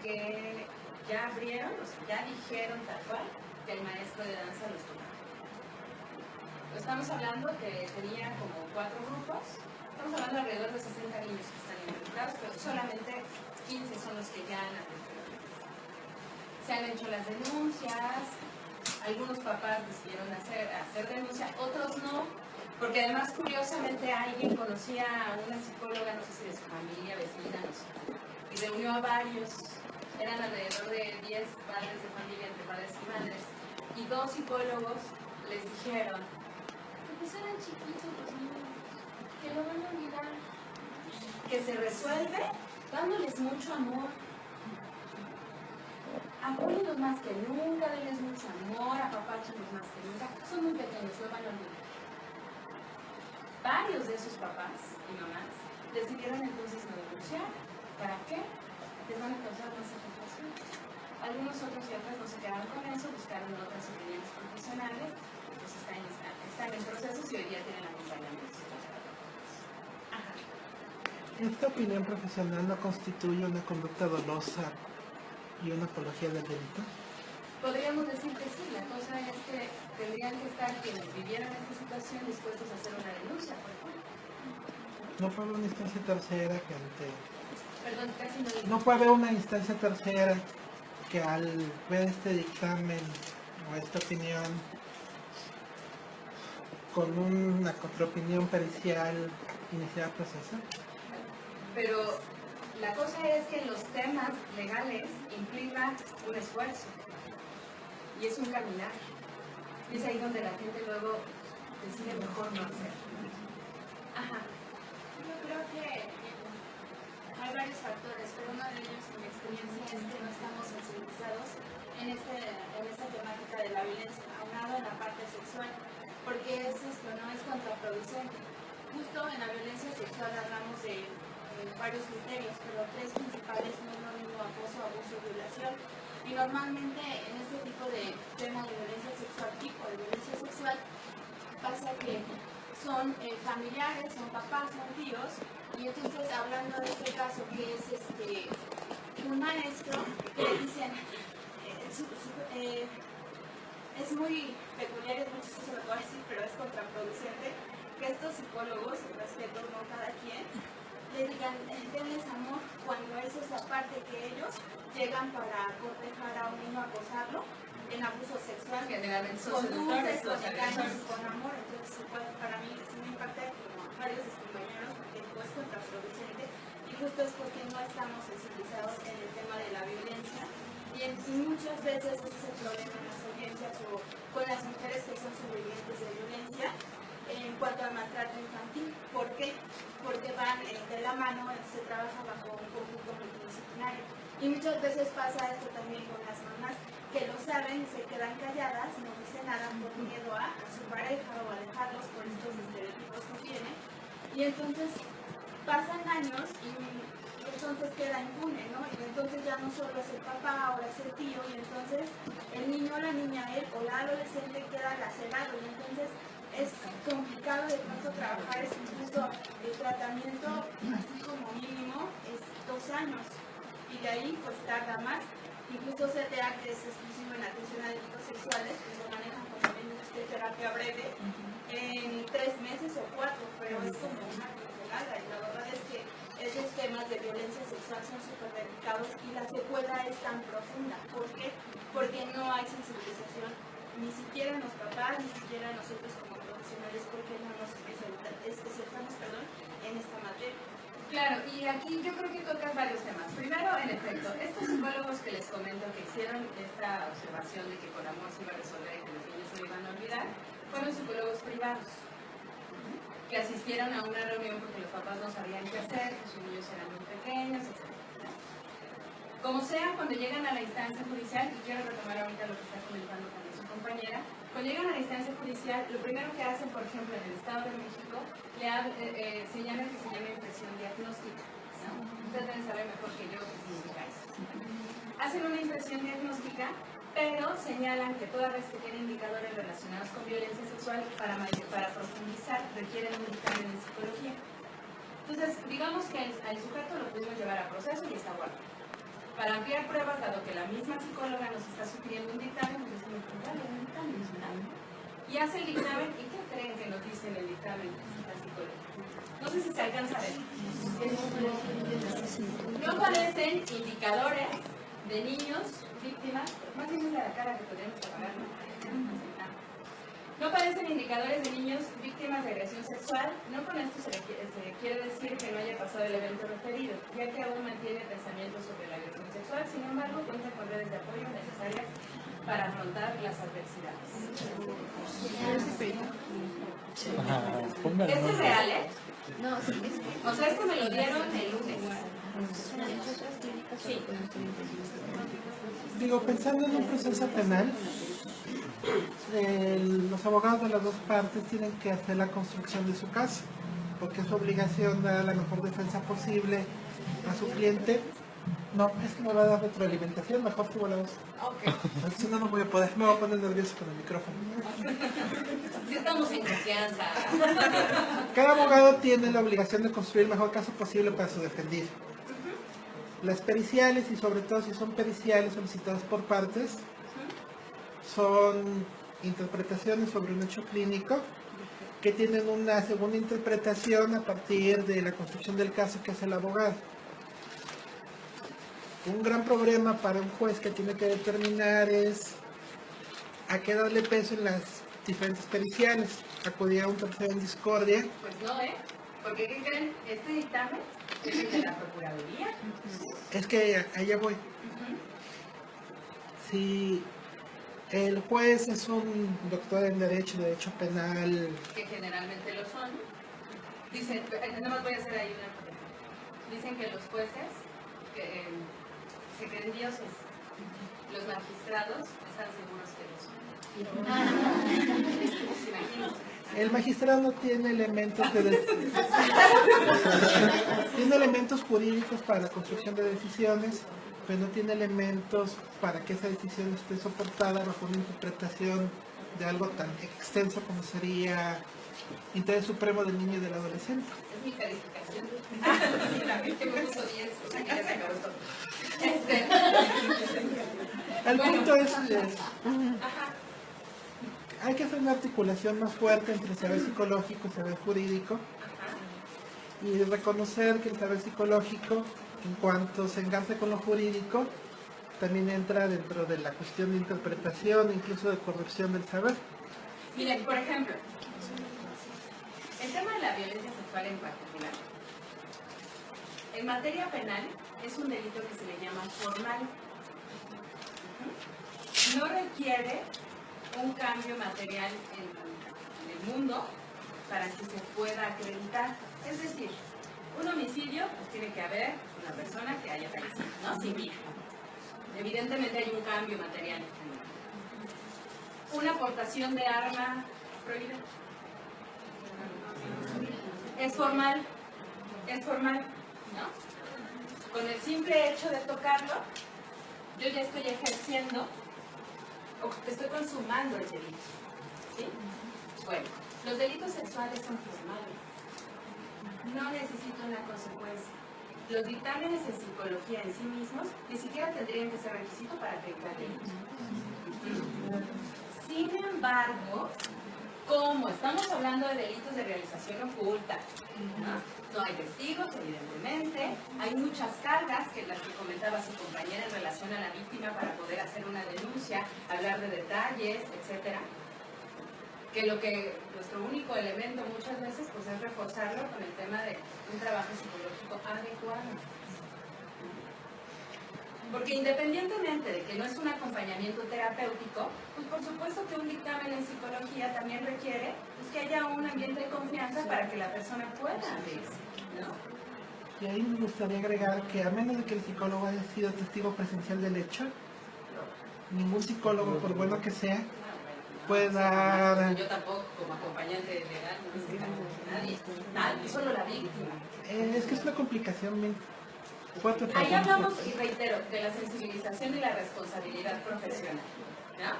que ya abrieron, o sea, ya dijeron tal cual que el maestro de danza los tocaba. Estamos hablando que tenía como 4 grupos. Estamos hablando de alrededor de 60 niños que están involucrados, pero solamente 15 son los que ya han atendido. Se han hecho las denuncias, algunos papás decidieron hacer denuncia, otros no, porque además curiosamente alguien conocía a una psicóloga, no sé si de su familia, vecina, no sé, y reunió a varios, eran alrededor de 10 padres de familia, entre padres y madres, y 2 psicólogos les dijeron, pues eran chiquitos los niños, que lo van a olvidar, que se resuelve dándoles mucho amor. Apóyenlos más que nunca, denles mucho amor, apapáchenlos más que nunca. Son muy pequeños, lo van a olvidar. Varios de esos papás y mamás decidieron entonces no denunciar. ¿Para qué? Les van a causar más afectación. Algunos otros y otras no se quedaron con eso, buscaron otras opiniones profesionales, pues están en procesos y hoy día tienen acompañamiento. ¿Esta opinión profesional no constituye una conducta dolosa y una apología del delito? podríamos decir que sí, la cosa es que tendrían que estar quienes vivieran esta situación dispuestos a hacer una denuncia, por ejemplo. No puede haber una instancia tercera que ante... Perdón, casi no digo. No puede haber una instancia tercera que al ver este dictamen o esta opinión con una contraopinión pericial iniciar proceso. Pero la cosa es que en los temas legales implica un esfuerzo y es un caminar. Y es ahí donde la gente luego decide mejor no hacer. Ajá. Yo creo que hay varios factores, pero uno de ellos, en mi experiencia, es que no estamos sensibilizados en esta temática de la violencia, aunado en la parte sexual, porque es esto, ¿no? Es contraproducente. Justo en la violencia sexual hablamos de varios criterios, pero tres principales: no es lo mismo acoso, abuso, violación. Y normalmente en este tipo de temas de violencia sexual, pasa que son familiares, son papás, son tíos, y entonces hablando de este caso que es un maestro, le dicen, es muy peculiar, es muy chistoso lo que voy a decir, pero es contraproducente, que estos psicólogos, respeto, no cada quien, le digan, denles amor, cuando eso es la parte que ellos llegan para cortejar a un niño, acosarlo en abuso sexual, Generalmente son con dulces, seductores, con los engaños agresores. y con amor. Entonces, para mí sí me impacta como a varios de sus compañeros, porque no es contraproducente y justo es porque no estamos sensibilizados en el tema de la violencia y muchas veces ese es el problema en las audiencias o con las mujeres que son sobrevivientes de violencia en cuanto al maltrato infantil. ¿Por qué? Porque van de la mano, se trabaja bajo un conjunto multidisciplinario. Y muchas veces pasa esto también con las mamás, que lo saben y se quedan calladas, no dicen nada por miedo a su pareja o a dejarlos por estos estereotipos que tienen. Y entonces pasan años y entonces queda impune, ¿no? Y entonces ya no solo es el papá, ahora es el tío, y entonces el niño, la niña, él o la adolescente queda lacerado, y entonces es complicado de pronto trabajar, es incluso el tratamiento, así como mínimo, es 2 años, y de ahí pues tarda más. Incluso CTA, que es exclusivo en atención a delitos sexuales, pues lo manejan como terapia breve en 3 meses o 4, pero es como una pincelada, y la verdad es que esos temas de violencia sexual son súper delicados y la secuela es tan profunda. ¿Por qué? Porque no hay sensibilización, ni siquiera en los papás, ni siquiera nosotros como profesionales, porque no nos especializamos en esta materia. Claro, y aquí yo creo que tocas varios temas. Primero, en efecto, estos psicólogos que les comento que hicieron esta observación de que con amor se iba a resolver y que los niños se lo iban a olvidar, fueron psicólogos privados que asistieron a una reunión porque los papás no sabían qué hacer, que sus niños eran muy pequeños, etc. Como sea, cuando llegan a la instancia judicial, y quiero retomar ahorita lo que está comentando también su compañera, cuando llegan a la instancia judicial, lo primero que hacen, por ejemplo, en el Estado de México, señalan que se llama impresión diagnóstica, ¿no? Ustedes deben saber mejor que yo qué significa eso. Hacen una impresión diagnóstica, pero señalan que toda vez que tiene indicadores relacionados con violencia sexual, para profundizar, requieren un dictamen en psicología. Entonces, digamos que al sujeto lo pudimos llevar a proceso y está guardado. Para ampliar pruebas, dado que la misma psicóloga nos está sugiriendo un dictamen, pues decimos, dale un dictamen, y hace el dictamen, ¿y qué creen que nos dice en el dictamen la psicóloga? No sé si se alcanza a ver. No aparecen indicadores de niños víctimas, más bien es la cara que podríamos apagar, ¿no? No aparecen indicadores de niños víctimas de agresión sexual. No con esto se quiere decir que no haya pasado el evento referido, ya que aún mantiene pensamientos sobre la agresión sexual. Sin embargo, cuenta con redes de apoyo necesarias para afrontar las adversidades. ¿Esto es real, eh? No, sí, O sea, esto me lo dieron el lunes. Sí. Digo, pensando en un proceso penal, los abogados de las dos partes tienen que hacer la construcción de su caso, porque es su obligación dar la mejor defensa posible a su cliente. No, es que me va a dar retroalimentación, mejor que volamos. Ok. Si no, no voy a poder, me voy a poner nervioso con el micrófono. Sí estamos en confianza. Cada abogado tiene la obligación de construir el mejor caso posible para su defendido. Las periciales, y sobre todo si son periciales solicitadas por partes, son interpretaciones sobre un hecho clínico que tienen una segunda interpretación a partir de la construcción del caso que hace el abogado. Un gran problema para un juez que tiene que determinar es a qué darle peso en las diferentes periciales. Acudir a un tercero en discordia. Pues no, porque ¿qué creen? Este dictamen es el de la Procuraduría. Es que allá voy. Si el juez es un doctor en Derecho Penal, Que generalmente lo son. Dicen, no más voy a hacer ahí una. Dicen que los jueces se creen dioses. Los magistrados están seguros que lo son. Imagínense. el magistrado no tiene elementos tiene elementos jurídicos para la construcción de decisiones, pero no tiene elementos para que esa decisión esté soportada bajo una interpretación de algo tan extenso como sería interés supremo del niño y del adolescente. Es mi calificación. Sí, la gente me puso 10, o sea que ya se acabó todo. El Bueno. punto es que Ajá. hay que hacer una articulación más fuerte entre el saber psicológico y el saber jurídico, y reconocer que el saber psicológico, en cuanto se engarce con lo jurídico, también entra dentro de la cuestión de interpretación, incluso de corrupción del saber. Miren, por ejemplo, el tema de la violencia sexual en particular, en materia penal, es un delito que se le llama formal. No requiere un cambio material en el mundo para que se pueda acreditar. Es decir, un homicidio, pues tiene que haber una persona que haya fallecido, ¿no? Sin vida. Evidentemente hay un cambio material. Una aportación de arma prohibida. Es formal, ¿no? Con el simple hecho de tocarlo, yo ya estoy ejerciendo o estoy consumando el delito. ¿Sí? Bueno, los delitos sexuales son formales. No necesitan una consecuencia. Los dictámenes en psicología en sí mismos ni siquiera tendrían que ser requisito para acreditar delitos. Sin embargo, como estamos hablando de delitos de realización oculta, no hay testigos, evidentemente, hay muchas cargas que las que comentaba su compañera en relación a la víctima para poder hacer una denuncia, hablar de detalles, etcétera. Que nuestro único elemento muchas veces pues es reforzarlo con el tema de un trabajo psicológico adecuado. Porque independientemente de que no es un acompañamiento terapéutico, pues por supuesto que un dictamen en psicología también requiere pues, que haya un ambiente de confianza para que la persona pueda abrirse, ¿no? Y ahí me gustaría agregar que a menos de que el psicólogo haya sido testigo presencial del hecho, ningún psicólogo, por bueno que sea, puede dar... Yo tampoco, como acompañante legal, no es que nadie, solo la víctima. Es que es una complicación muy fuerte. Ahí hablamos, y reitero, de la sensibilización y la responsabilidad profesional, ¿no?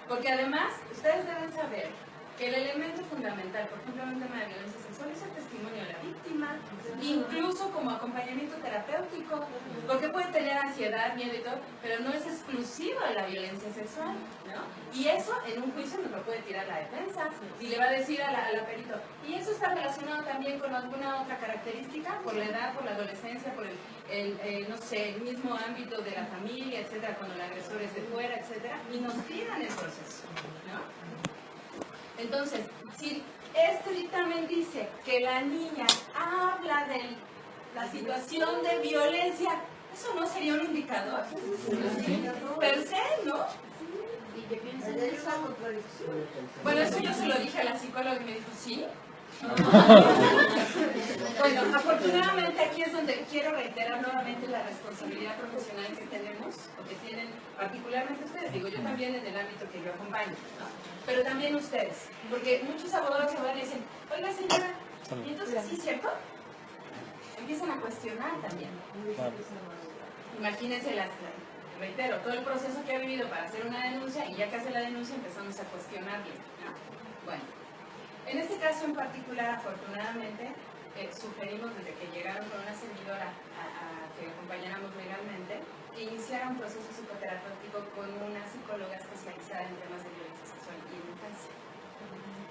Porque además, ustedes deben saber que el elemento fundamental, por ejemplo, en un tema de violencia sexual, es el testimonio de la víctima, incluso como acompañamiento terapéutico, porque puede tener ansiedad, miedo y todo, pero no es exclusivo de la violencia sexual, ¿no? Y eso en un juicio nos lo puede tirar la defensa y le va a decir a la perito, y eso está relacionado también con alguna otra característica, por la edad, por la adolescencia, por no sé, el mismo ámbito de la familia, etcétera, cuando el agresor es de fuera, etcétera, y nos tiran el proceso, ¿no? Entonces, si este dictamen dice que la niña habla de la situación de violencia, ¿eso no sería un indicador? Per se, ¿no? Bueno, eso yo se lo dije a la psicóloga y me dijo, ¿sí? Bueno, afortunadamente aquí es donde quiero reiterar nuevamente la responsabilidad profesional que tenemos, o que tienen particularmente ustedes, digo yo también en el ámbito que yo acompaño, ¿no? Pero también ustedes, porque muchos abogados se van y dicen, oiga señora, ¿y entonces sí es cierto? Empiezan a cuestionar también. Imagínense reitero, todo el proceso que ha vivido para hacer una denuncia y ya que hace la denuncia empezamos a cuestionarle, ¿no? Bueno. En este caso en particular, afortunadamente, sugerimos desde que llegaron con una servidora a que acompañáramos legalmente, que iniciara un proceso psicoterapéutico con una psicóloga especializada en temas de violencia sexual y en infancia.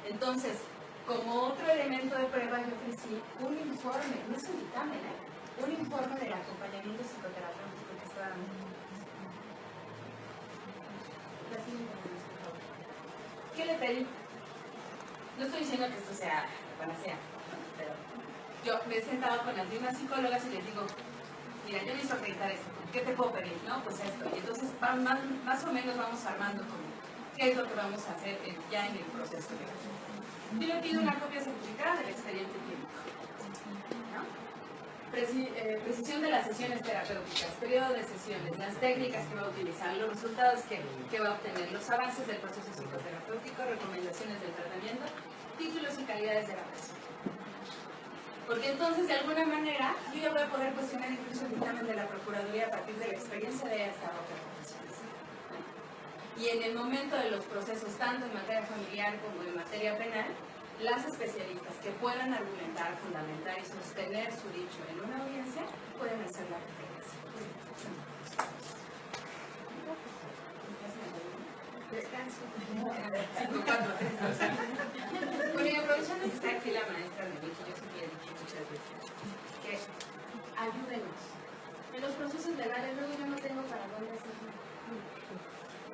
Entonces, como otro elemento de prueba, yo ofrecí un informe, no es un dictamen, un informe del acompañamiento psicoterapéutico que está dando. La siguiente, por favor. ¿Qué le pedí? No estoy diciendo que esto sea panacea, ¿no? Pero yo me he sentado con las mismas psicólogas y les digo, mira, yo necesito acreditar esto, ¿qué te puedo pedir? No, pues esto. Y entonces más o menos vamos armando como qué es lo que vamos a hacer ya en el proceso. Yo le pido una copia certificada del expediente clínico, ¿no? Precisión de las sesiones terapéuticas, periodo de sesiones, las técnicas que va a utilizar, los resultados que va a obtener, los avances del proceso psicoterapéutico, recomendaciones del tratamiento, títulos y calidades de la persona. Porque entonces, de alguna manera, yo ya voy a poder cuestionar incluso el dictamen de la Procuraduría a partir de la experiencia de esta otra profesión. Y en el momento de los procesos, tanto en materia familiar como en materia penal, las especialistas que puedan argumentar, fundamentar y sostener su dicho en una audiencia pueden hacer la referencia. Descanso. 5, 4, 3, 2. Bueno, y aprovechando que está aquí la maestra de Vicky, yo siempre he dicho muchas veces que ayúdenos. En los procesos legales luego yo no tengo para dónde hacerlo.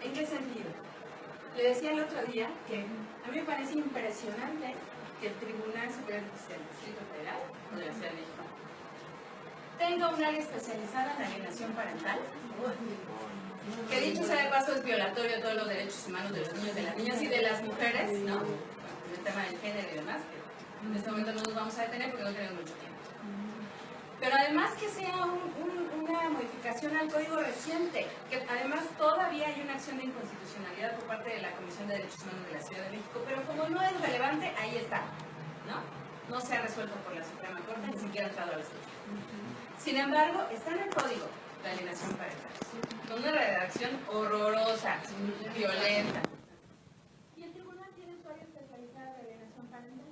¿En qué sentido? Le decía el otro día que a mí me parece impresionante que el Tribunal Superior del Distrito Federal de la Ciudad de México tenga un área especializada en alienación parental, que dicho sea de paso es violatorio de todos los derechos humanos de los niños, de las niñas y de las mujeres, ¿no? El tema del género y demás, que en este momento no nos vamos a detener porque no tenemos mucho tiempo. Pero además que sea una modificación al código reciente, que además todavía hay una acción de inconstitucionalidad por parte de la Comisión de Derechos Humanos de la Ciudad de México, pero como no es relevante, ahí está, ¿no? No se ha resuelto por la Suprema Corte, ni siquiera ha entrado a la Suprema. Sin embargo, está en el código de alienación parental, con una redacción horrorosa, violenta. ¿Y el tribunal tiene su área especializada de alienación parental?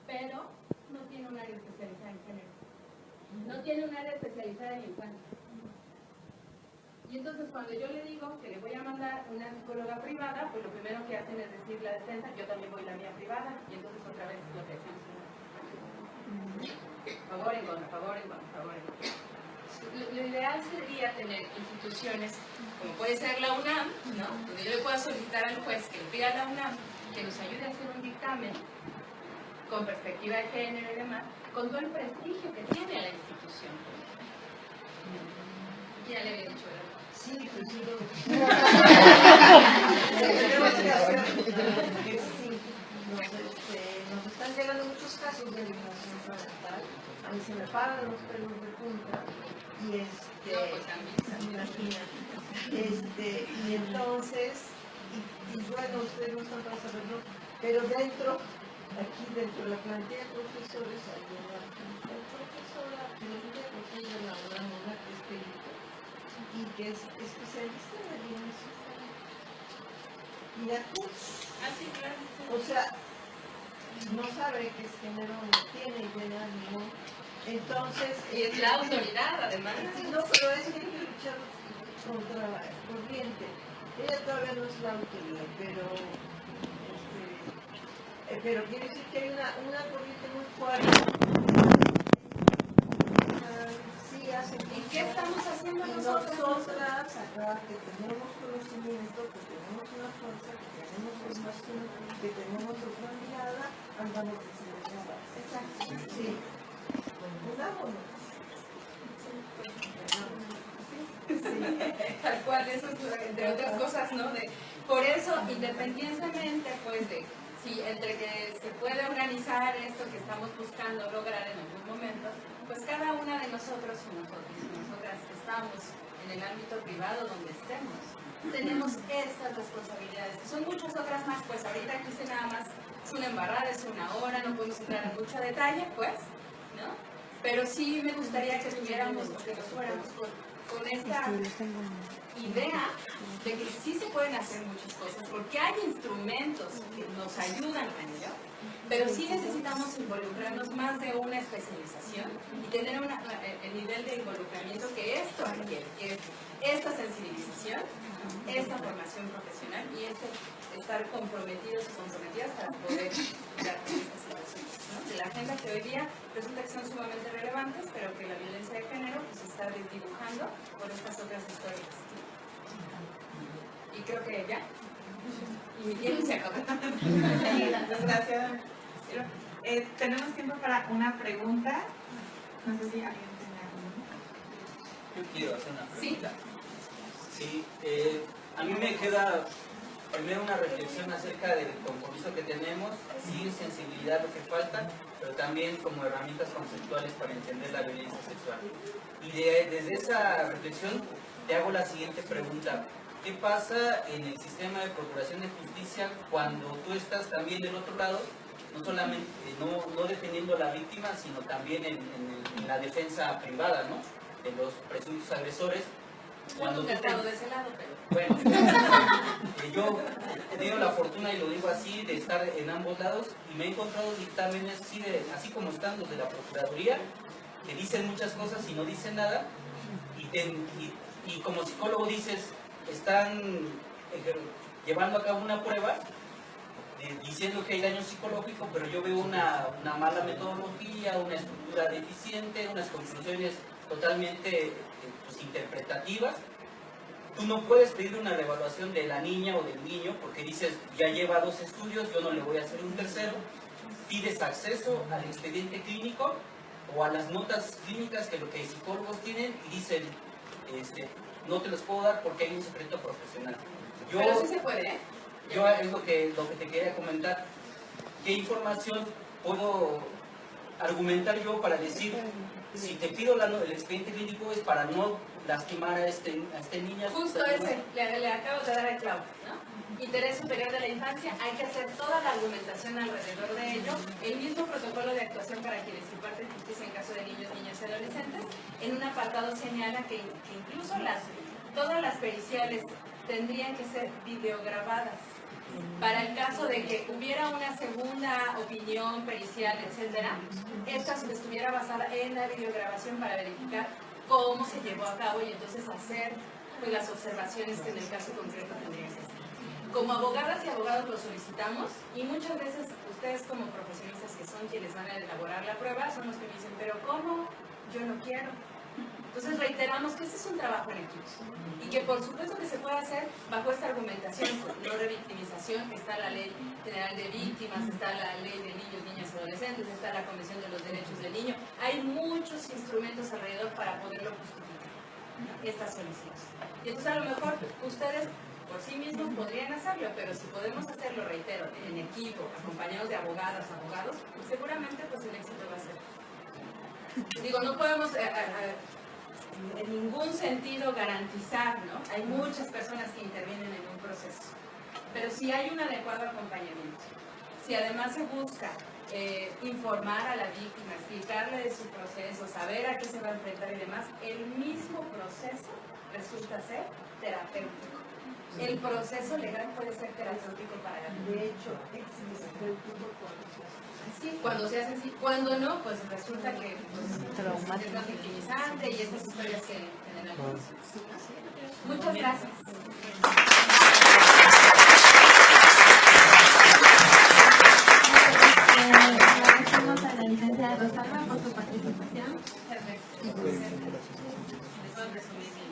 Pero no tiene un área especializada en género. No tiene un área especializada en infancia. Y entonces cuando yo le digo que le voy a mandar una psicóloga privada, pues lo primero que hacen es decir la defensa, yo también voy la mía privada, y entonces otra vez lo que hacemos. Favor en contra, favor en contra, favor en contra. Lo ideal sería tener instituciones, como puede ser la UNAM, ¿no? Donde yo le pueda solicitar al juez que le pida a la UNAM que nos ayude a hacer un dictamen con perspectiva de género y demás, con todo el prestigio que tiene la institución. Ya le había dicho, ¿verdad? Sí, pues sí. Nos están llegando muchos casos de alienación parental. A mí se me paran los pelos de punta. Y imagínate. Y entonces, y bueno, ustedes no están para saberlo, pero dentro, aquí dentro de la plantilla de profesores, hay una profesora que de la UNAM, que es perito, y que es especialista en alienación parental. Y aquí, o sea, no sabe qué género tiene idea, no. Entonces, y es la autoridad, además. No, pero es que hay que luchar contra la corriente. Ella todavía no es la autoridad, pero quiere decir que hay una corriente muy fuerte. Sí, hace. ¿Y qué estamos haciendo nosotros? Nosotras, acá que tenemos conocimiento, que tenemos una fuerza, que tenemos formación, que tenemos otra mirada, andamos desengañadas. Exacto. Sí. Tal cual, eso es, entre otras cosas, ¿no? Por eso, independientemente, pues, de si entre que se puede organizar esto que estamos buscando lograr en algún momento, pues cada una de nosotros y nosotras que estamos en el ámbito privado donde estemos, tenemos estas responsabilidades, que son muchas otras más, pues ahorita aquí se nada más, es una embarrada, es una hora, no podemos entrar en mucho detalle, pues, ¿no? Pero sí me gustaría que tuviéramos, que nos fuéramos con esta idea de que sí se pueden hacer muchas cosas, porque hay instrumentos que nos ayudan a ello, pero sí necesitamos involucrarnos más de una especialización y tener el nivel de involucramiento que esto requiere, que es esta sensibilización, esta formación profesional y estar comprometidos y comprometidas para poder dar con estas situaciones, ¿no? De la agenda que hoy día resulta que son sumamente relevantes, pero que la violencia de género pues, se está desdibujando por estas otras historias. Y creo que ya. Y mi tiempo se acabó. Gracias. Tenemos tiempo para una pregunta. No sé si alguien tiene alguna. Yo quiero hacer una pregunta. Sí, a mí me queda primero una reflexión acerca del compromiso que tenemos, sí, sensibilidad lo que falta, pero también como herramientas conceptuales para entender la violencia sexual. Y desde esa reflexión te hago la siguiente pregunta. ¿Qué pasa en el sistema de procuración de justicia cuando tú estás también del otro lado, no solamente no defendiendo a la víctima, sino también en la defensa privada, ¿no?, de los presuntos agresores? Cuando nunca he estado de ese lado, pero... Bueno, yo he tenido la fortuna, y lo digo así, de estar en ambos lados, y me he encontrado dictámenes así como están los de la Procuraduría, que dicen muchas cosas y no dicen nada, y como psicólogo dices, están llevando a cabo una prueba diciendo que hay daño psicológico, pero yo veo una mala metodología, una estructura deficiente, unas conclusiones totalmente pues, interpretativas. Tú no puedes pedir una reevaluación de la niña o del niño porque dices, ya lleva 2 estudios, yo no le voy a hacer un tercero. Pides acceso al expediente clínico o a las notas clínicas que lo que psicólogos tienen y dicen, no te los puedo dar porque hay un secreto profesional. Pero sí se puede, ¿eh? Yo es lo que te quería comentar. ¿Qué información puedo argumentar yo para decir, si te pido el expediente clínico es para no lastimar a este niño? Justo ese, le acabo de dar el clavo, ¿no? Interés superior de la infancia, hay que hacer toda la argumentación alrededor de ello. El mismo protocolo de actuación para quienes imparten justicia en caso de niños, niñas y adolescentes, en un apartado señala que incluso todas las periciales tendrían que ser videograbadas. Para el caso de que hubiera una segunda opinión pericial, etcétera, esta estuviera basada en la videograbación para verificar cómo se llevó a cabo y entonces hacer pues, las observaciones que en el caso concreto tendrían que hacer. Como abogadas y abogados lo solicitamos y muchas veces ustedes como profesionistas que son quienes van a elaborar la prueba son los que me dicen, pero ¿cómo? Yo no quiero. Entonces reiteramos que este es un trabajo en equipo y que por supuesto que se puede hacer bajo esta argumentación, no revictimización, que está la Ley General de Víctimas, está la Ley de Niños, Niñas y Adolescentes, está la Convención de los Derechos del Niño. Hay muchos instrumentos alrededor para poderlo justificar, estas solicitudes. Y entonces a lo mejor ustedes por sí mismos podrían hacerlo, pero si podemos hacerlo, reitero, en equipo, acompañados de abogados, pues seguramente pues el éxito va a ser. Digo, no podemos en ningún sentido garantizar, ¿no? Hay muchas personas que intervienen en un proceso, pero si hay un adecuado acompañamiento, si además se busca informar a la víctima, explicarle de su proceso, saber a qué se va a enfrentar y demás, el mismo proceso resulta ser terapéutico. El proceso legal puede ser terapéutico para la víctima. De hecho, es terapéutico cuando se hace así, cuando no, pues resulta que es más victimizante y esas historias que generan. Muchas gracias. Agradecemos a la licenciada Rosalba por su participación. Perfecto. Les voy a resumir bien.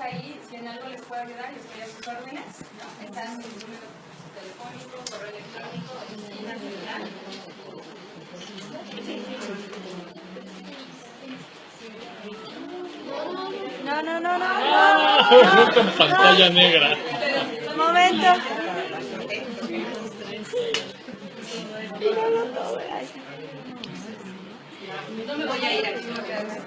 Ahí, si en algo les puedo ayudar, les estoy a sus órdenes. Están mi número telefónico, correo electrónico, oficina, celular. No con pantalla negra. Un momento. No me voy a ir, aquí me voy a quedar.